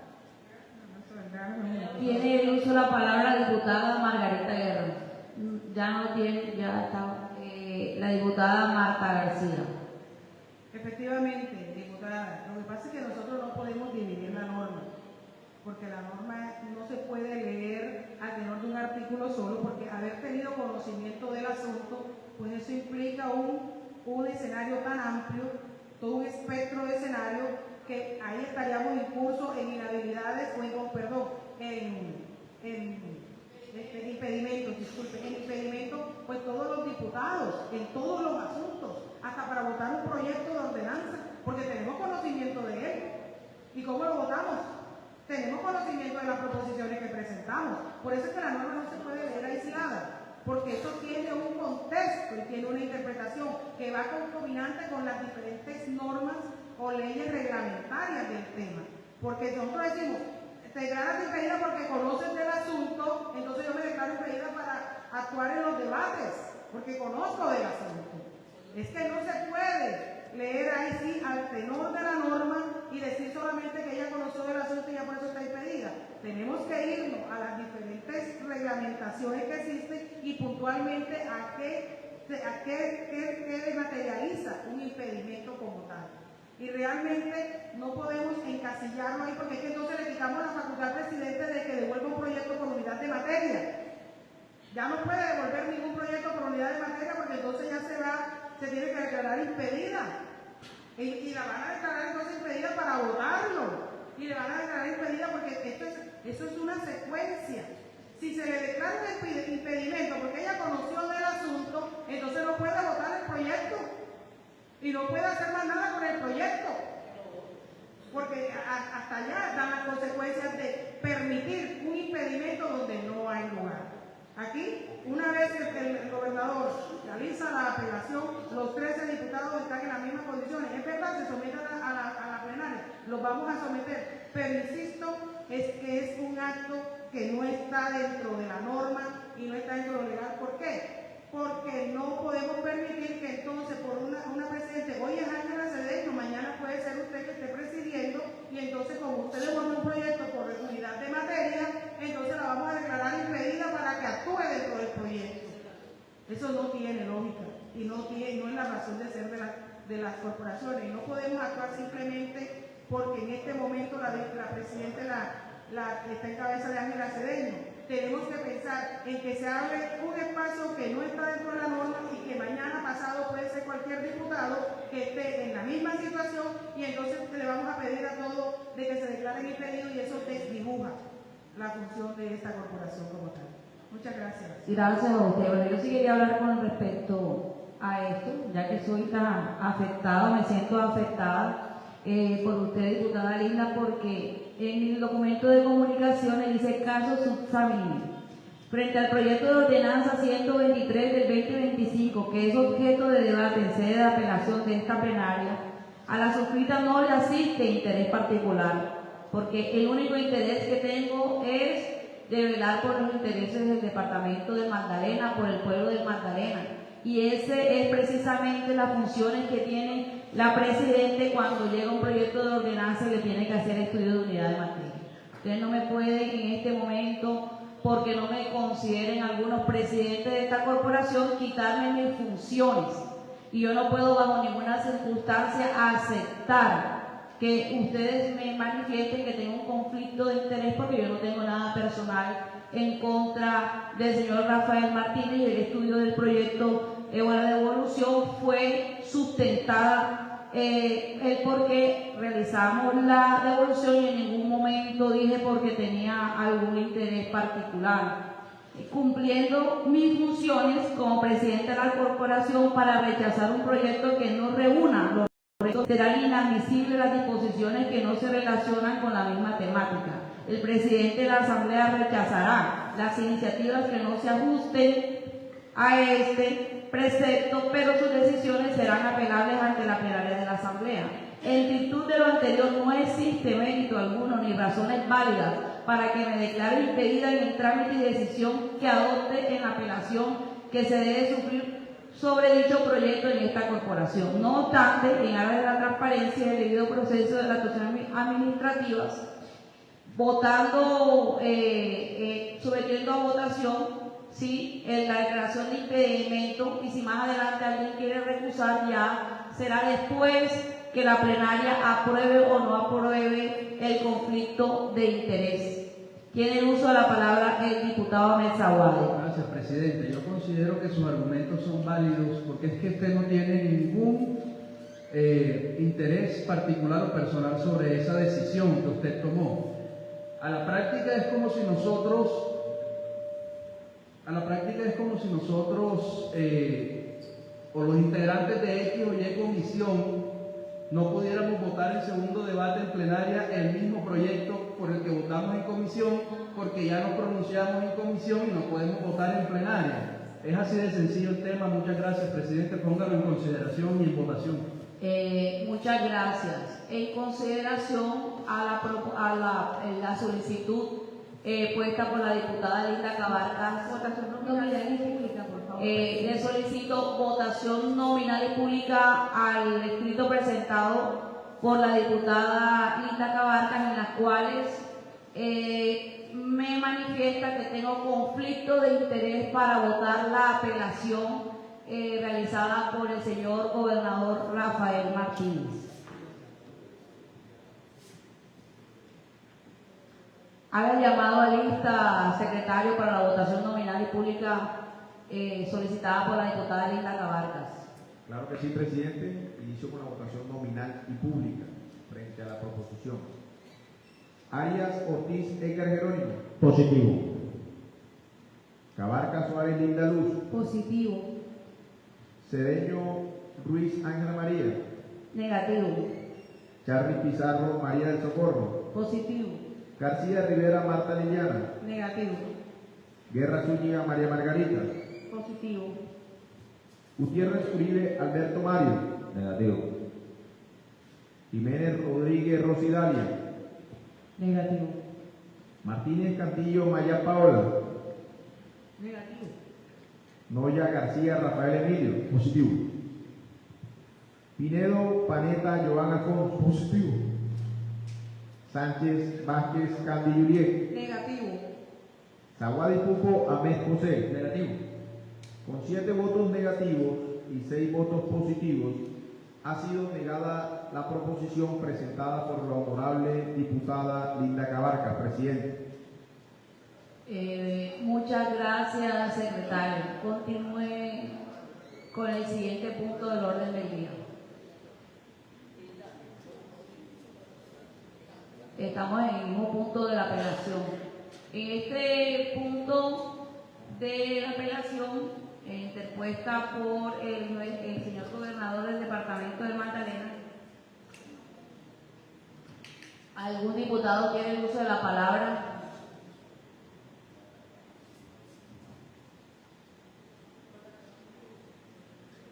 Tiene el uso de la palabra la diputada Margarita Guerra. Ya no tiene, ya está la diputada Marta García. Efectivamente, diputada, lo que pasa es que nosotros no podemos dividir la norma, porque la norma no se puede leer al tenor de un artículo solo, porque haber tenido conocimiento del asunto, pues eso implica un escenario tan amplio, todo un espectro de escenario, que ahí estaríamos incursos en inhabilidades o en impedimentos, pues todos los diputados, en todos los asuntos, hasta para votar un proyecto de ordenanza, porque tenemos conocimiento de él. ¿Y cómo lo votamos? Tenemos conocimiento de las proposiciones que presentamos. Por eso es que la norma no se puede leer aislada, porque eso tiene un contexto y tiene una interpretación que va concomitante con las diferentes normas o leyes reglamentarias del tema. Porque nosotros decimos, te declaras impedida porque conoces del asunto, entonces yo me declaro impedida para actuar en los debates, porque conozco del asunto. Es que no se puede leer ahí sí al tenor de la norma y decir solamente que ella conoció del asunto y ya por eso está impedida. Tenemos que irnos a las diferentes reglamentaciones que existen y puntualmente a qué materializa un impedimento como tal. Y realmente no podemos encasillarlo ahí, porque es que entonces le quitamos la facultad al presidente de que devuelva un proyecto por unidad de materia. Ya no puede devolver ningún proyecto por unidad de materia, porque entonces ya se tiene que declarar impedida. Y la van a declarar entonces impedida para votarlo. Y le van a declarar impedida porque eso es una secuencia. Si se le declara un impedimento porque ella conoció del asunto, entonces no puede votar el proyecto. Y no puede hacer más nada con el proyecto, porque hasta allá dan las consecuencias de permitir un impedimento donde no hay lugar. Aquí, una vez que el gobernador realiza la apelación, los 13 diputados están en las mismas condiciones. Es verdad, se someten a la plenaria, los vamos a someter, pero insisto, es que es un acto que no está dentro de la norma y no está dentro de lo legal. ¿Por qué? Porque no podemos permitir que entonces por una presidente, hoy es Ángela Cedeño, mañana puede ser usted que esté presidiendo, y entonces como usted devuelve un proyecto por unidad de materia, entonces la vamos a declarar impedida para que actúe dentro del proyecto. Eso no tiene lógica y no es la razón de ser de las corporaciones. Y no podemos actuar simplemente porque en este momento la presidenta está en cabeza de Ángela Cedeño. Tenemos que pensar en que se abre un espacio que no está dentro de la norma y que mañana pasado puede ser cualquier diputado que esté en la misma situación, y entonces le vamos a pedir a todos de que se declaren impedidos, y eso desdibuja la función de esta corporación como tal. Muchas gracias. Gracias a usted. Bueno, yo sí quería hablar con respecto a esto, ya que soy sienta afectada, me siento afectada por usted, diputada Linda, porque en el documento de comunicaciones dice caso subfamiliar. Frente al proyecto de ordenanza 123 del 2025, que es objeto de debate en sede de apelación de esta plenaria, a la suscrita no le asiste interés particular, porque el único interés que tengo es de velar por los intereses del departamento del Magdalena, por el pueblo del Magdalena. Y ese es precisamente las funciones que tiene la Presidente cuando llega un proyecto de ordenanza y le tiene que hacer estudio de unidad de materia. Ustedes no me pueden en este momento, porque no me consideren algunos presidentes de esta corporación, quitarme mis funciones. Y yo no puedo bajo ninguna circunstancia aceptar que ustedes me manifiesten que tengo un conflicto de interés, porque yo no tengo nada personal en contra del señor Rafael Martínez, y el estudio del proyecto de devolución fue sustentada el por qué realizamos la devolución, y en ningún momento dije porque tenía algún interés particular. Cumpliendo mis funciones como presidente de la corporación para rechazar un proyecto que no reúna los requisitos, serán inadmisibles las disposiciones que no se relacionan con la misma temática. El presidente de la Asamblea rechazará las iniciativas que no se ajusten a este precepto, pero sus decisiones serán apelables ante la plenaria de la Asamblea. En virtud de lo anterior, no existe mérito alguno ni razones válidas para que me declare impedida en el trámite y decisión que adopte en la apelación que se debe sufrir sobre dicho proyecto en esta corporación. No obstante, en aras de la transparencia y el debido proceso de las actuaciones administrativas, sometiendo a votación en la declaración de impedimento, y si más adelante alguien quiere recusar, ya será después que la plenaria apruebe o no apruebe el conflicto de interés. Tiene el uso de la palabra el diputado Metzaguade. Gracias, presidente. Yo considero que sus argumentos son válidos, porque es que usted no tiene ningún interés particular o personal sobre esa decisión que usted tomó. A la práctica es como si nosotros o los integrantes de X o Y comisión no pudiéramos votar en segundo debate en plenaria el mismo proyecto por el que votamos en comisión, porque ya nos pronunciamos en comisión y no podemos votar en plenaria. Es así de sencillo el tema. Muchas gracias, presidente. Póngalo en consideración y en votación. Muchas gracias. En consideración a la solicitud puesta por la diputada Linda Cabarcas, votación nominal y pública, por favor. Le solicito votación nominal y pública al escrito presentado por la diputada Linda Cabarcas, en las cuales me manifiesta que tengo conflicto de interés para votar la apelación realizada por el señor gobernador Rafael Martínez. Haga el llamado a lista, secretario, para la votación nominal y pública solicitada por la diputada Linda Cabarcas. Claro que sí, presidente. Inicio con la votación nominal y pública frente a la proposición. Arias Ortiz Edgar Jerónimo. Positivo. Cabarcas Suárez Linda Luz. Positivo. Cedeño Ruiz Ángela María. Negativo. Charly Pizarro María del Socorro. Positivo. García Rivera Marta Liliana. Negativo. Guerra Zúñiga María Margarita. Positivo. Gutiérrez Uribe Alberto Mario. Negativo. Jiménez Rodríguez Rosidalia. Negativo. Martínez Cantillo Maya Paola. Negativo. Noya García Rafael Emilio. Positivo. Pinedo Paneta Joan Alfonso. Positivo. Sánchez Vázquez Candy Juliet. Negativo. Zaguadi Pupo Ahmed José. Negativo. Con 7 votos negativos y 6 votos positivos, ha sido negada la proposición presentada por la honorable diputada Linda Cabarcas, presidente. Muchas gracias, secretario. Continúe con el siguiente punto del orden del día. Estamos en el mismo punto de la apelación. En este punto de la apelación interpuesta por el señor gobernador del departamento del Magdalena. ¿Algún diputado quiere el uso de la palabra?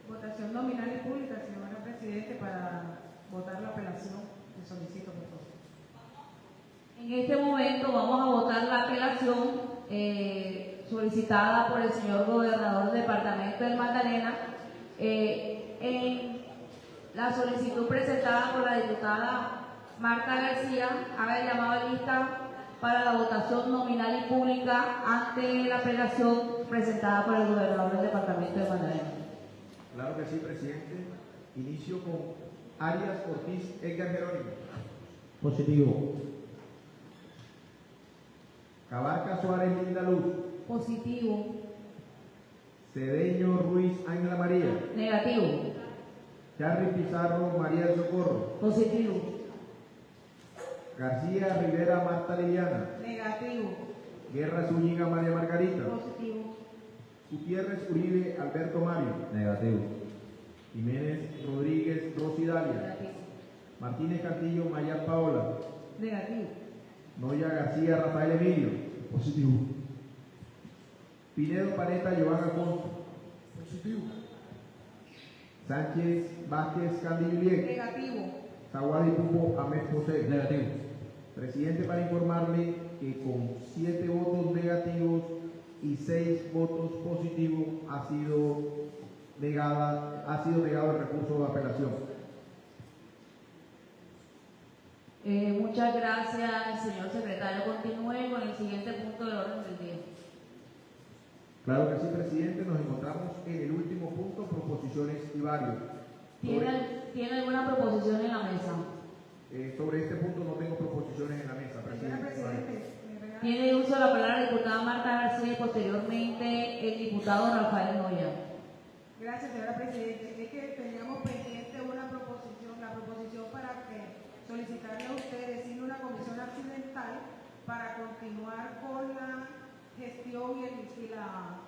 Votación nominal y pública, señora Presidente, para votar la apelación que solicito, por favor. En este momento vamos a votar la apelación solicitada por el señor gobernador del departamento del Magdalena en la solicitud presentada por la diputada Marta García. Haga el llamado a lista para la votación nominal y pública ante la apelación presentada por el gobernador del departamento del Magdalena. Claro que sí, presidente. Inicio con Arias Ortiz Edgar Jerónimo. Positivo. Cabarca Suárez Linda Luz. Positivo. Cedeño Ruiz Ángela María. Negativo. Charly Pizarro María del Socorro. Positivo. García Rivera Marta Liliana. Negativo. Guerra Zúñiga María Margarita. Positivo. Gutiérrez Uribe Alberto Mario. Negativo. Jiménez Rodríguez Rosy Dalia. Negativo. Martínez Castillo Maya Paola. Negativo. Noya García Rafael Emilio. Positivo. Pinedo Paneta Joan Alfonso. Positivo. Sánchez Vázquez Candy Juliet. Negativo. Zaguadi Pupo Ahmed José. Negativo. Presidente, para informarle que con 7 votos negativos y 6 votos positivos ha sido negado el recurso de apelación. Muchas gracias, señor secretario. Continúe con el siguiente punto del orden del día. Claro que sí, presidente. Nos encontramos en el último punto, proposiciones y varios. ¿Tiene alguna proposición en la mesa? Sobre este punto no tengo proposiciones en la mesa, Señora presidente. Presidente, me regala- Tiene uso de la palabra la diputada Marta García y posteriormente el diputado Rafael Noya. Gracias, señora Presidente. Es que teníamos pendiente una proposición, la proposición para que solicitarle a usted decirle una comisión accidental para continuar con la gestión y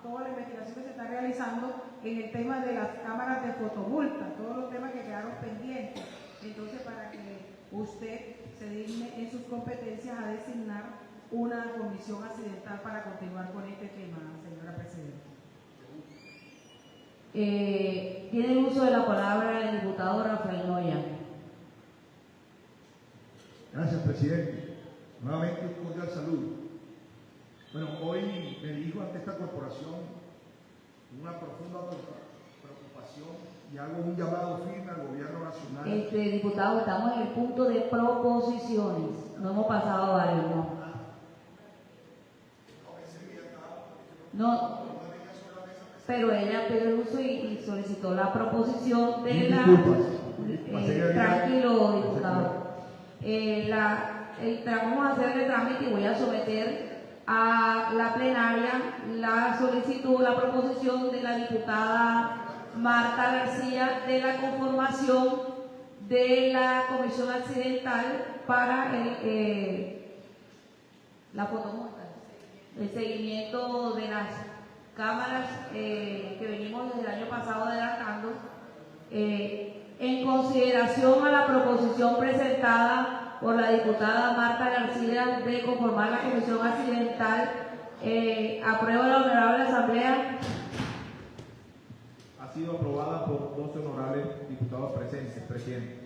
toda la investigación que se está realizando en el tema de las cámaras de fotomulta, todos los temas que quedaron pendientes. Entonces, para que usted se digne en sus competencias a designar una comisión accidental para continuar con este tema, señora Presidenta. Tiene uso de la palabra el diputado Rafael Noya. Gracias, presidente. Nuevamente un cordial saludo. Bueno, hoy me dirijo ante esta corporación con una profunda preocupación y hago un llamado firme al gobierno nacional. Diputado, estamos en el punto de proposiciones. No hemos pasado a varios, ¿no? No, pero ella pidió el uso y solicitó la proposición de Mil la... disculpas. Tranquilo, diputado. Vamos a hacer el trámite y voy a someter a la plenaria la solicitud, la proposición de la diputada Marta García de la conformación de la comisión accidental para la fotomulta, el seguimiento de las cámaras que venimos desde el año pasado adelantando, en consideración a la proposición presentada por la diputada Marta García de conformar la comisión accidental. Aprueba la honorable asamblea. Ha sido aprobada por 12 honorables diputados presentes, presidente.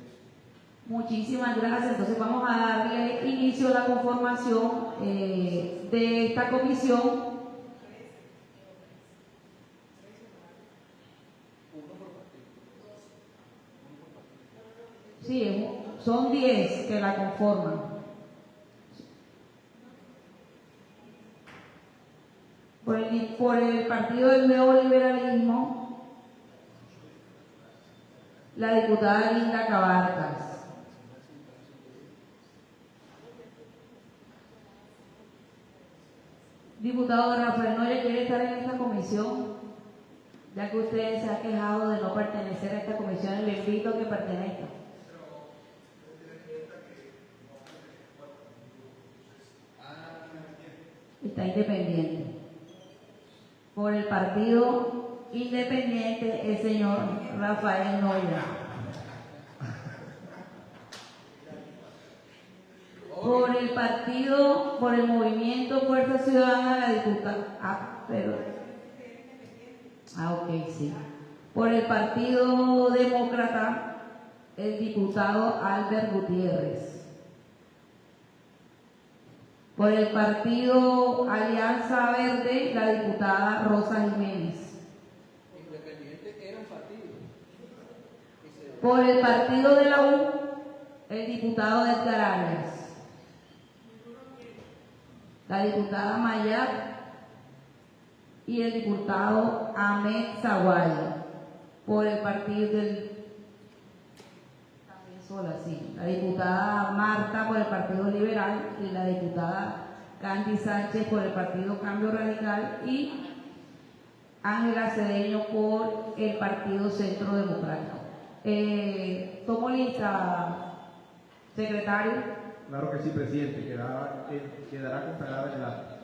Muchísimas gracias. Entonces vamos a darle inicio a la conformación de esta comisión. Sí, son 10 que la conforman. Por el Partido del Neoliberalismo, la diputada Linda Cabarcas. Diputado Rafael Noya, ¿quiere estar en esta comisión? Ya que usted se ha quejado de no pertenecer a esta comisión, le invito a que pertenezca. Está independiente. Por el Partido Independiente, el señor Rafael Noya. Por el movimiento Fuerza Ciudadana, la diputada, ok, sí. Por el Partido Demócrata, el diputado Albert Gutiérrez. Por el Partido Alianza Verde, la diputada Rosa Jiménez. Independiente era un partido. Por el Partido de la U, el diputado Edgar Arias. La diputada Mayat y el diputado Ahmed Zawadi. Por el partido del... También sola, sí. La diputada Marta por el Partido Liberal y la diputada Candy Sánchez por el Partido Cambio Radical y Ángela Cedeño por el Partido Centro Democrático. Tomo lista, secretario. Claro que sí, presidente. Quedará consagrada en el acta.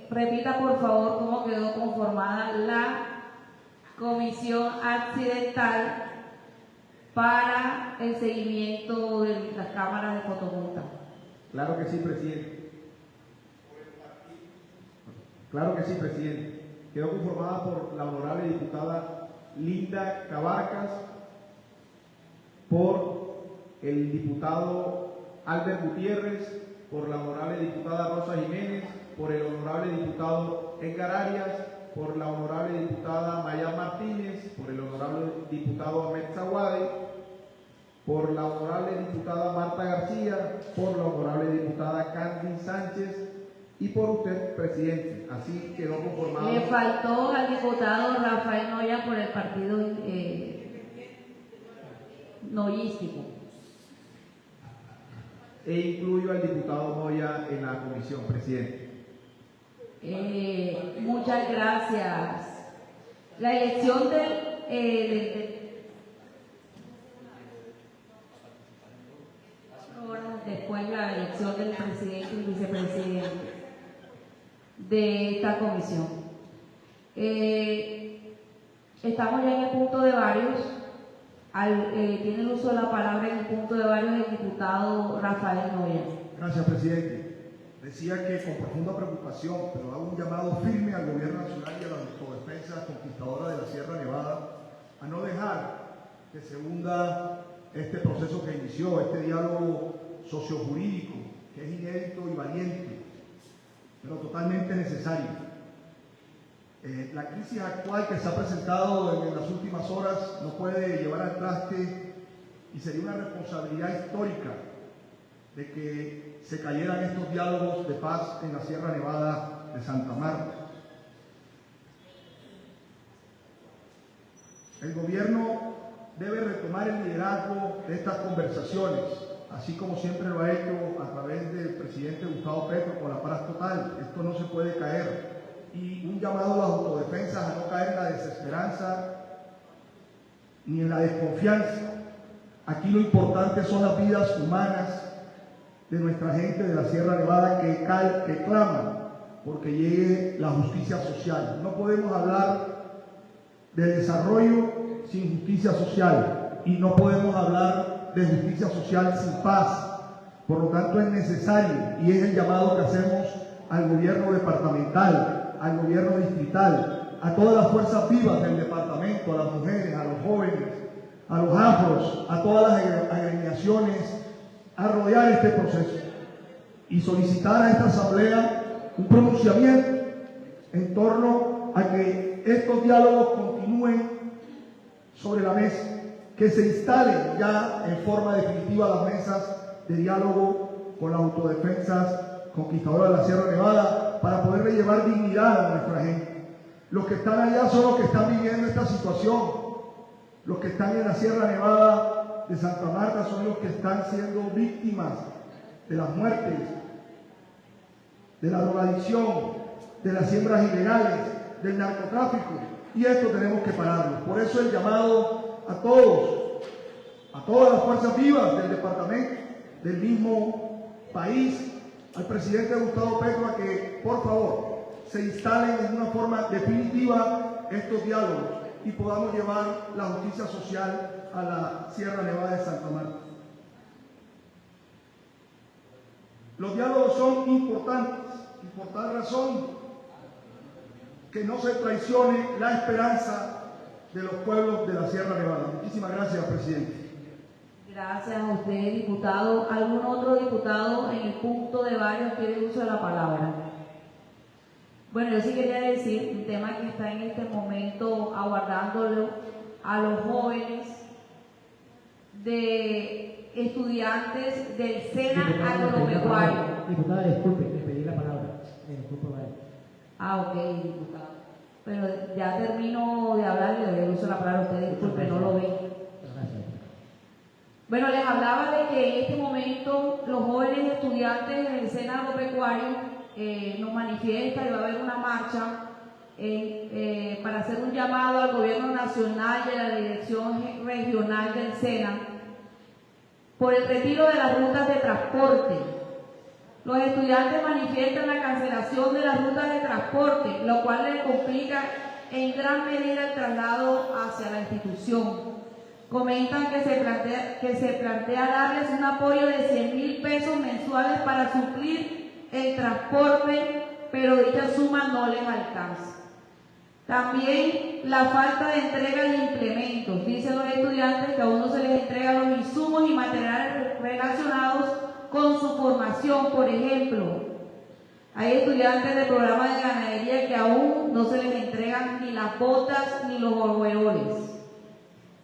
Repita, por favor, cómo quedó conformada la comisión accidental para el seguimiento de las cámaras de fotomonta. Claro que sí, presidente. Claro que sí, presidente. Quedó conformada por la honorable diputada Linda Cabarcas, por el diputado Albert Gutiérrez, por la honorable diputada Rosa Jiménez, por el honorable diputado Edgar Arias, por la honorable diputada Maya Martínez, por el honorable diputado Ahmed Zawadi, por la honorable diputada Marta García, por la honorable diputada Candy Sánchez y por usted, presidente. Así quedó conformado. Le faltó al diputado Rafael Noya por el partido noyístico. E incluyo al diputado Moya en la comisión, presidente. Muchas gracias. La elección después la elección del presidente y vicepresidente de esta comisión. Estamos ya en el punto de varios. Tiene el uso de la palabra en el punto de varios el diputado Rafael Noya. Gracias, presidente. Decía que con profunda preocupación, pero hago un llamado firme al Gobierno Nacional y a la autodefensa conquistadora de la Sierra Nevada a no dejar que se hunda este proceso que inició, este diálogo sociojurídico, que es inédito y valiente, pero totalmente necesario. La crisis actual que se ha presentado en las últimas horas no puede llevar al traste y sería una responsabilidad histórica de que se cayeran estos diálogos de paz en la Sierra Nevada de Santa Marta. El gobierno debe retomar el liderazgo de estas conversaciones, así como siempre lo ha hecho a través del presidente Gustavo Petro con la paz total. Esto no se puede caer. Y un llamado a las autodefensas a no caer en la desesperanza ni en la desconfianza. Aquí lo importante son las vidas humanas de nuestra gente de la Sierra Nevada que claman porque llegue la justicia social. No podemos hablar de desarrollo sin justicia social y no podemos hablar de justicia social sin paz. Por lo tanto, es necesario y es el llamado que hacemos al gobierno departamental, al gobierno distrital, a todas las fuerzas vivas del departamento, a las mujeres, a los jóvenes, a los afros, a todas las agremiaciones, a rodear este proceso y solicitar a esta asamblea un pronunciamiento en torno a que estos diálogos continúen sobre la mesa, que se instalen ya en forma definitiva las mesas de diálogo con las autodefensas conquistadoras de la Sierra Nevada para poderle llevar dignidad a nuestra gente. Los que están allá son los que están viviendo esta situación. Los que están en la Sierra Nevada de Santa Marta son los que están siendo víctimas de las muertes, de la drogadicción, de las siembras ilegales, del narcotráfico. Y esto tenemos que pararlo. Por eso el llamado a todos, a todas las fuerzas vivas del departamento, del mismo país, al presidente Gustavo Petro a que, por favor, se instalen en una forma definitiva estos diálogos y podamos llevar la justicia social a la Sierra Nevada de Santa Marta. Los diálogos son importantes y por tal razón que no se traicione la esperanza de los pueblos de la Sierra Nevada. Muchísimas gracias, presidente. Gracias a usted, diputado. ¿Algún otro diputado en el punto de varios quiere uso de la palabra? Bueno, yo sí quería decir un tema que está en este momento aguardándolo a los jóvenes de estudiantes del SENA agropecuario. Diputada, disculpe, le pedí la palabra. Disculpe, vale. Ok, diputado. Pero ya termino de hablar y le doy uso de la palabra a usted, disculpe, no lo ven. Gracias. Bueno, les hablaba de que en este momento los jóvenes estudiantes del SENA agropecuario nos manifiestan y va a haber una marcha para hacer un llamado al gobierno nacional y a la dirección regional del SENA por el retiro de las rutas de transporte. Los estudiantes manifiestan la cancelación de las rutas de transporte, lo cual les complica en gran medida el traslado hacia la institución. Comentan que se plantea darles un apoyo de 100,000 pesos mensuales para suplir el transporte, pero dicha suma no les alcanza. También la falta de entrega de implementos. Dicen los estudiantes que aún no se les entregan los insumos y materiales relacionados con su formación. Por ejemplo, hay estudiantes del programa de ganadería que aún no se les entregan ni las botas ni los overoles.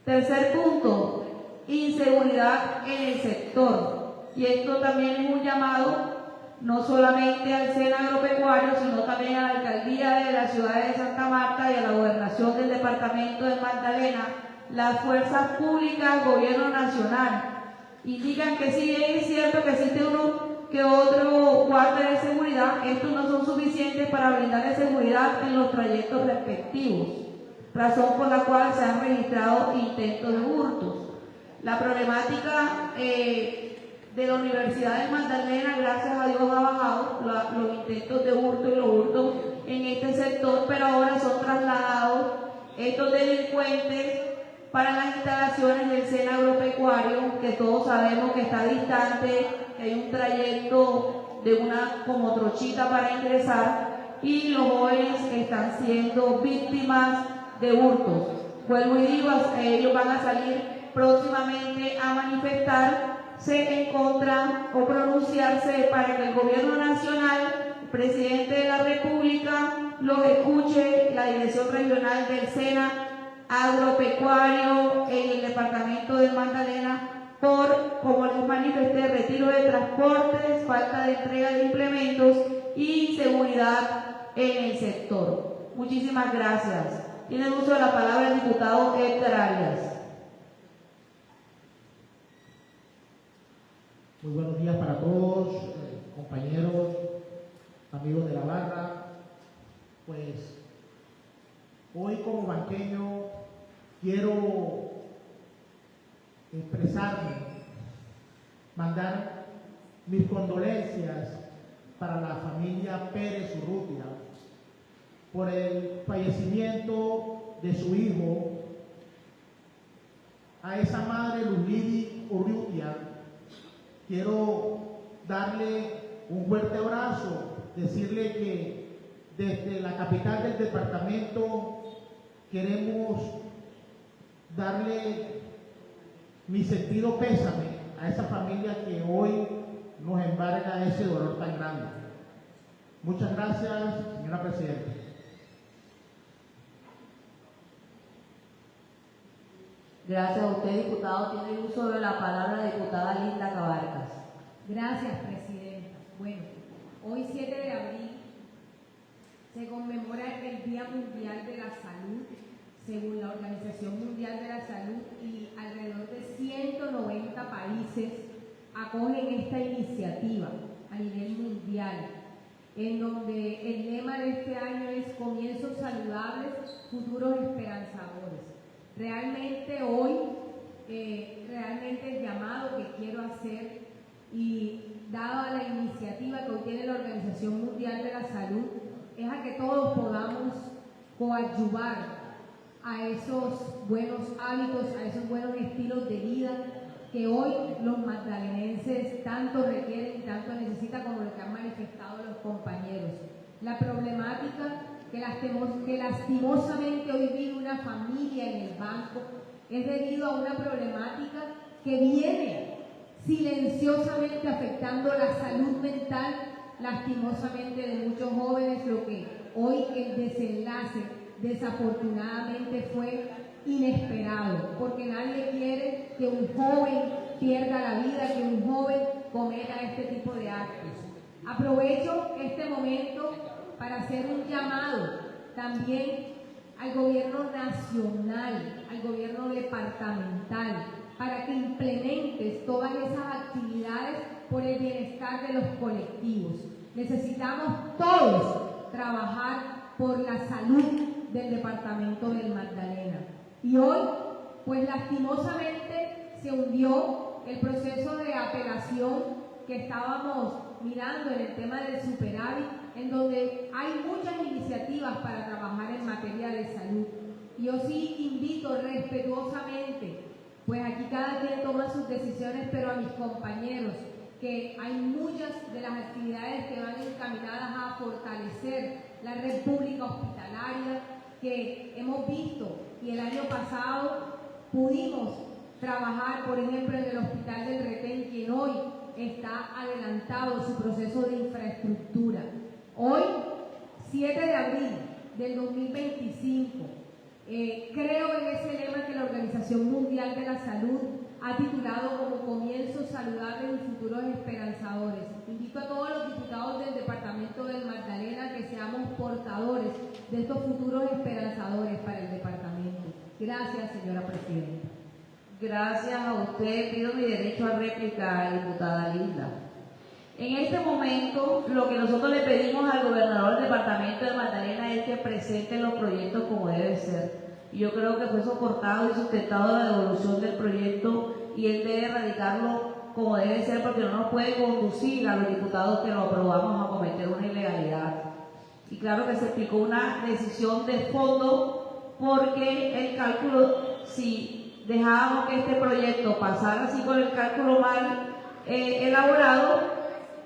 Tercer punto, inseguridad en el sector. Y esto también es un llamado no solamente al SENA agropecuario, sino también a la alcaldía de la ciudad de Santa Marta y a la gobernación del departamento de Magdalena, las fuerzas públicas, gobierno nacional, indican que si bien es cierto que existe uno que otro guardia de seguridad, estos no son suficientes para brindarle seguridad en los trayectos respectivos, razón por la cual se han registrado intentos de hurtos. La problemática de la Universidad de Magdalena, gracias a Dios, ha bajado los intentos de hurto y los hurtos en este sector, pero ahora son trasladados estos delincuentes para las instalaciones del SENA agropecuario, que todos sabemos que está distante, que hay un trayecto de una como trochita para ingresar, y los jóvenes están siendo víctimas de hurtos. Vuelvo y digo, ellos van a salir próximamente a manifestarse en contra o pronunciarse para que el gobierno nacional, el presidente de la República, los escuche, la dirección regional del SENA agropecuario en el departamento de Magdalena por, como les manifesté, retiro de transportes, falta de entrega de implementos y inseguridad en el sector. Muchísimas gracias. Tiene el uso de la palabra el diputado Héctor Arias. Muy buenos días para todos, compañeros, amigos de la barra. Pues hoy como banqueño quiero expresarme, mandar mis condolencias para la familia Pérez Urrutia por el fallecimiento de su hijo. A esa madre, Luzlidi Urrutia, quiero darle un fuerte abrazo, decirle que desde la capital del departamento queremos darle mi sentido pésame a esa familia que hoy nos embarga ese dolor tan grande. Muchas gracias, señora presidenta. Gracias a usted, diputado. Tiene el uso de la palabra la diputada Linda Cabarcas. Gracias, presidenta. Bueno, hoy 7 de abril se conmemora el Día Mundial de la Salud, según la Organización Mundial de la Salud, y alrededor de 190 países acogen esta iniciativa a nivel mundial, en donde el lema de este año es comienzos saludables, futuros esperanzadores. Realmente hoy, realmente el llamado que quiero hacer, y dada la iniciativa que hoy tiene la Organización Mundial de la Salud, es a que todos podamos coadyuvar a esos buenos hábitos, a esos buenos estilos de vida que hoy los magdalenenses tanto requieren y tanto necesitan, como lo que han manifestado los compañeros. La problemática que lastimosamente hoy vive una familia en el banco es debido a una problemática que viene silenciosamente afectando la salud mental, lastimosamente, de muchos jóvenes, lo que hoy el desenlace desafortunadamente fue inesperado, porque nadie quiere que un joven pierda la vida, que un joven cometa este tipo de actos. Aprovecho este momento para hacer un llamado también al gobierno nacional, al gobierno departamental, para que implementes todas esas actividades por el bienestar de los colectivos. Necesitamos todos trabajar por la salud del departamento del Magdalena. Y hoy, pues lastimosamente, se hundió el proceso de apelación que estábamos mirando en el tema del superávit, en donde hay muchas iniciativas para trabajar en materia de salud. Yo sí invito respetuosamente, pues aquí cada quien toma sus decisiones, pero a mis compañeros, que hay muchas de las actividades que van encaminadas a fortalecer la red pública hospitalaria que hemos visto, y el año pasado pudimos trabajar, por ejemplo, en el Hospital del Retén, quien hoy está adelantado su proceso de infraestructura. Hoy, 7 de abril del 2025, creo en ese lema que la Organización Mundial de la Salud ha titulado como Comienzos Saludables y Futuros Esperanzadores. Invito a todos los diputados del departamento del Magdalena que seamos portadores de estos futuros esperanzadores para el departamento. Gracias, señora presidenta. Gracias a usted. Pido mi derecho a réplica, diputada Linda. En este momento, lo que nosotros le pedimos al gobernador del departamento de Magdalena es que presente los proyectos como debe ser. Y yo creo que fue soportado y sustentado la devolución del proyecto, y él debe erradicarlo como debe ser, porque no nos puede conducir a los diputados que lo aprobamos a cometer una ilegalidad. Y claro que se explicó una decisión de fondo, porque el cálculo, si dejábamos que este proyecto pasara así con el cálculo mal elaborado,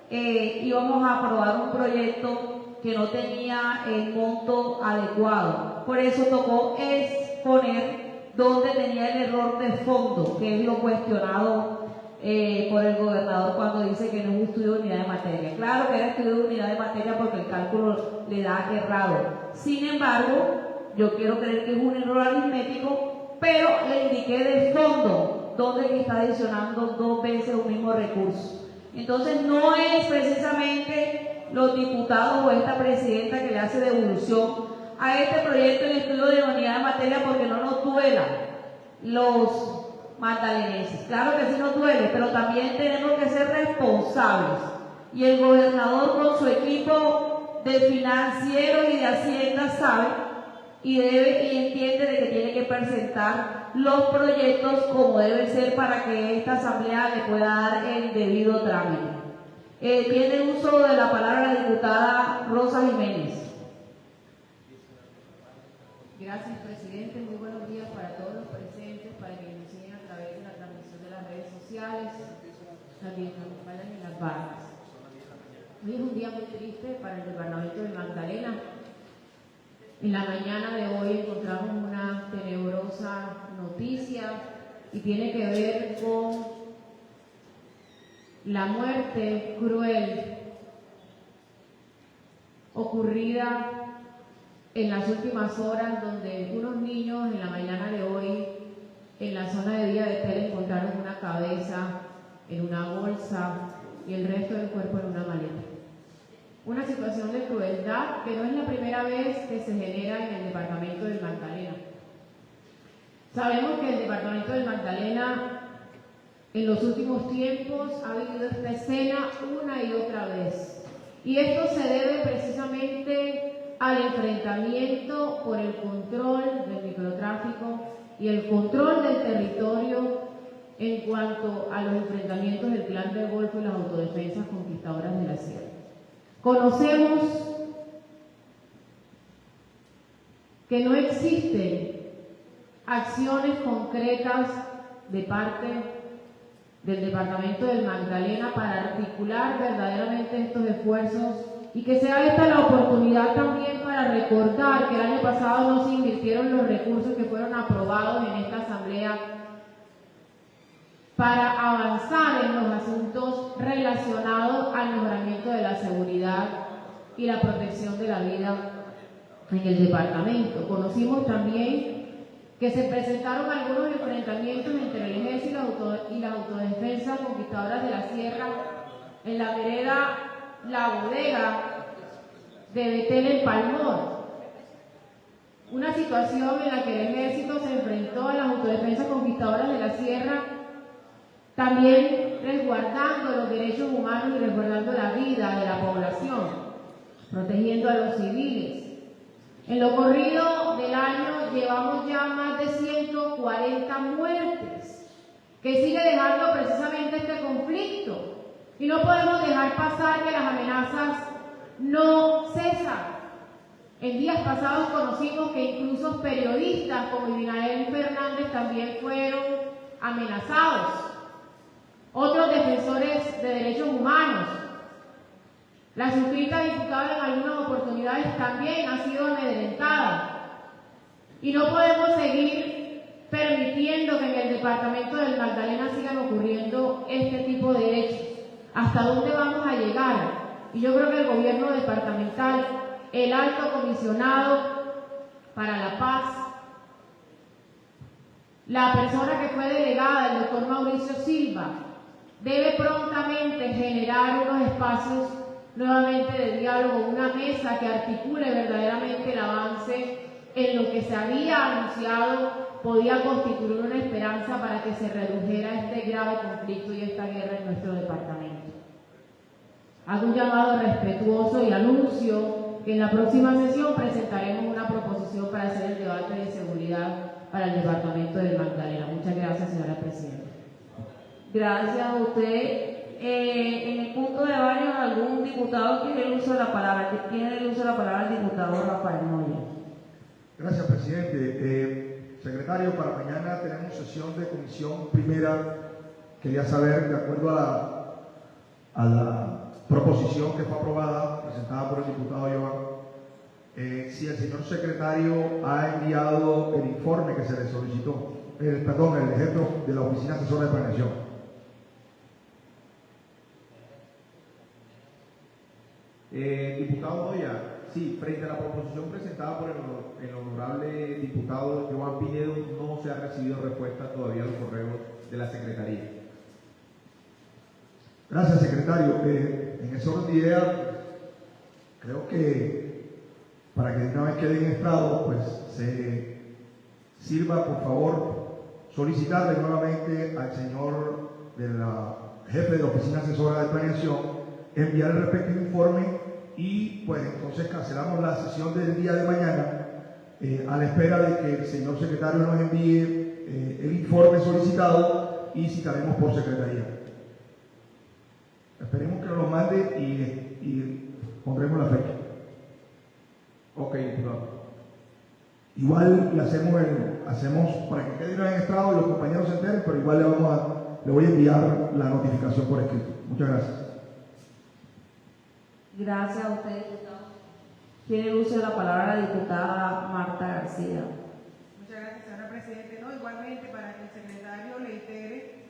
íbamos a aprobar un proyecto que no tenía el monto adecuado. Por eso tocó exponer dónde tenía el error de fondo, que es lo cuestionado por el gobernador cuando dice que no es un estudio de unidad de materia. Claro que era estudio de unidad de materia porque el cálculo le da errado. Sin embargo, yo quiero creer que es un error aritmético, pero le indiqué de fondo dónde está adicionando 2 veces un mismo recurso. Entonces no es precisamente los diputados o esta presidenta que le hace devolución a este proyecto en estudio de unidad de materia porque no nos duela los magdalenenses. Claro que sí nos duele, pero también tenemos que ser responsables. Y el gobernador con su equipo de financieros y de Hacienda sabe y debe y entiende de que tiene que presentar los proyectos como debe ser para que esta asamblea le pueda dar el debido trámite. Tiene uso de la palabra la diputada Rosa Jiménez. Gracias, presidente. Muy buenos días para todos los presentes, para quienes nos siguen a través de la transmisión de las redes sociales, también nos acompañan en las barras. Hoy es un día muy triste para el departamento de Magdalena. En la mañana de hoy encontramos una tenebrosa noticia y tiene que ver con la muerte cruel ocurrida en las últimas horas, donde unos niños en la mañana de hoy en la zona de Villa Betel encontraron una cabeza en una bolsa y el resto del cuerpo en una maleta. Una situación de crueldad que no es la primera vez que se genera en el departamento del Magdalena. Sabemos que el departamento del Magdalena en los últimos tiempos ha vivido esta escena una y otra vez. Y esto se debe precisamente al enfrentamiento por el control del microtráfico y el control del territorio en cuanto a los enfrentamientos del Clan del Golfo y las autodefensas conquistadoras de la sierra. Conocemos que no existen acciones concretas de parte del Departamento del Magdalena para articular verdaderamente estos esfuerzos y que sea esta la oportunidad también para recordar que el año pasado no se invirtieron los recursos que fueron aprobados en esta asamblea para avanzar en los asuntos relacionados al mejoramiento de la seguridad y la protección de la vida en el departamento. Conocimos también que se presentaron algunos enfrentamientos entre el ejército y las autodefensas conquistadoras de la sierra en la vereda La Bodega de Betel en Palmor. Una situación en la que el ejército se enfrentó a las autodefensas conquistadoras de la sierra, también resguardando los derechos humanos y resguardando la vida de la población, protegiendo a los civiles. En lo corrido del año llevamos ya más de 140 muertes, que sigue dejando precisamente este conflicto. Y no podemos dejar pasar que las amenazas no cesan. En días pasados conocimos que incluso periodistas como Ibinael Fernández también fueron amenazados. Otros defensores de derechos humanos. La suscrita diputada en algunas oportunidades también ha sido amedrentada. Y no podemos seguir permitiendo que en el departamento del Magdalena sigan ocurriendo este tipo de hechos. ¿Hasta dónde vamos a llegar? Y yo creo que el gobierno departamental, el alto comisionado para la paz, la persona que fue delegada, el doctor Mauricio Silva, debe prontamente generar unos espacios nuevamente de diálogo, una mesa que articule verdaderamente el avance en lo que se había anunciado podía constituir una esperanza para que se redujera este grave conflicto y esta guerra en nuestro departamento. Hago un llamado respetuoso y anuncio que en la próxima sesión presentaremos una proposición para hacer el debate de seguridad para el departamento del Magdalena. Muchas gracias, señora presidenta. Gracias a usted. En el punto de varios, ¿algún diputado tiene el uso de la palabra? ¿Tiene el uso de la palabra el diputado Rafael Moya? Gracias, presidente. Secretario, para mañana tenemos sesión de comisión primera. Quería saber, de acuerdo a la proposición que fue aprobada, presentada por el diputado Joan, si el señor secretario ha enviado el informe que se le solicitó, el ejemplo de la Oficina Asesora de Planeación. Diputado Moya, sí, frente a la proposición presentada por el honorable diputado Joan Pinedo, no se ha recibido respuesta todavía a los correos de la Secretaría. Gracias, secretario. En ese orden de ideas, creo que para que de una vez quede en estrado, pues se sirva, por favor, solicitarle nuevamente al señor jefe de la Oficina Asesora de Planeación enviar el respectivo informe y pues entonces cancelamos la sesión del día de mañana a la espera de que el señor secretario nos envíe el informe solicitado y citaremos por secretaría. Esperemos que nos lo mande y pondremos la fecha. Ok, diputado. Igual le hacemos para que quede en estrado y los compañeros se enteren, pero igual le voy a enviar la notificación por escrito. Muchas gracias. Gracias a usted, diputado. Tiene el uso de la palabra la diputada Marta García. Muchas gracias, señora presidente. No, igualmente, para que el secretario le itere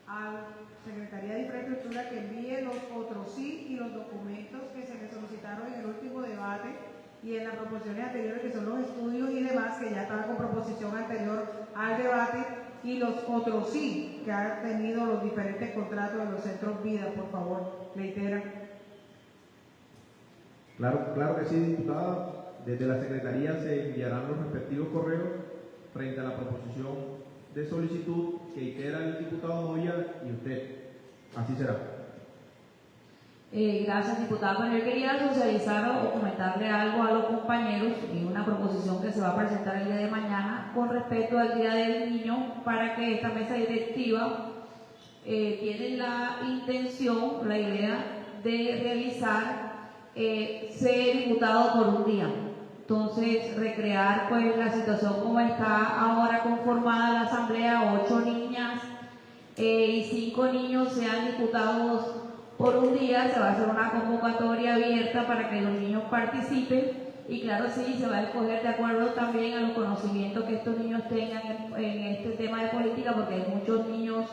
a la Secretaría de Infraestructura que envíe los otros sí y los documentos que se le solicitaron en el último debate y en las proposiciones anteriores, que son los estudios y demás, que ya estaban con proposición anterior al debate, y los otros sí, que han tenido los diferentes contratos de los centros vida, por favor, le iteran. Claro que sí, diputada. Desde la Secretaría se enviarán los respectivos correos frente a la proposición de solicitud que itera el diputado Moya y usted. Así será. Gracias, diputada. Bueno, yo quería socializar o comentarle algo a los compañeros y una proposición que se va a presentar el día de mañana con respecto al Día del Niño, para que esta mesa directiva tiene la intención, la idea de realizar ser diputado por un día. Entonces, recrear pues la situación como está ahora conformada la asamblea, 8 niñas y 5 niños sean diputados por un día. Se va a hacer una convocatoria abierta para que los niños participen y claro, sí, se va a escoger de acuerdo también a los conocimientos que estos niños tengan en este tema de política, porque hay muchos niños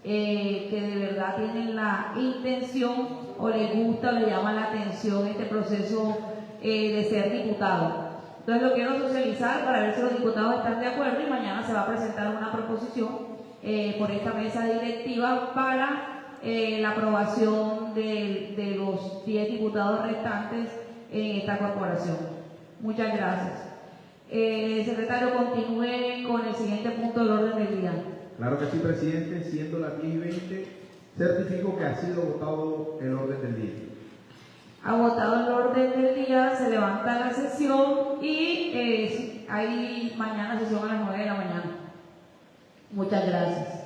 que de verdad tienen la intención o les gusta, les llama la atención este proceso de ser diputado. Entonces lo quiero socializar para ver si los diputados están de acuerdo y mañana se va a presentar una proposición por esta mesa directiva para la aprobación de los 10 diputados restantes en esta corporación. Muchas gracias. Secretario, continúe con el siguiente punto del orden del día. Claro que sí, presidente. Siendo las 10:20, certifico que ha sido votado el orden del día. Ha votado el orden del día, se levanta la sesión y hay mañana sesión a las 9 de la mañana. Muchas gracias.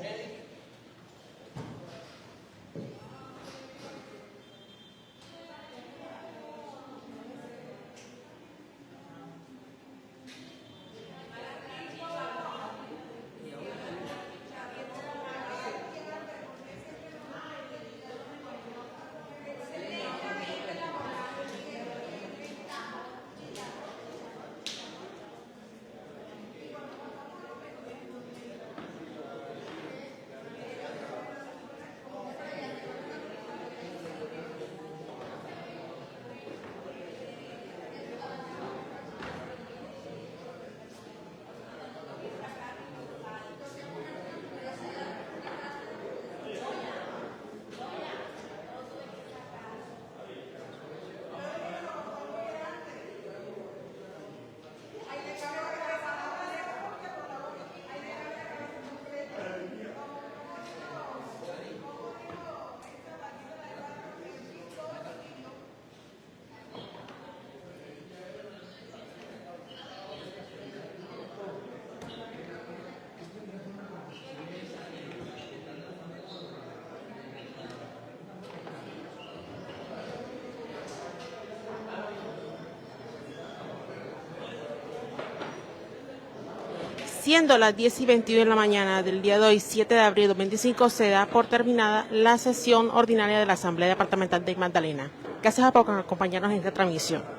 Siendo las 10:21 de la mañana del día de hoy, 7 de abril de 2025, se da por terminada la sesión ordinaria de la Asamblea Departamental de Magdalena. Gracias por acompañarnos en esta transmisión.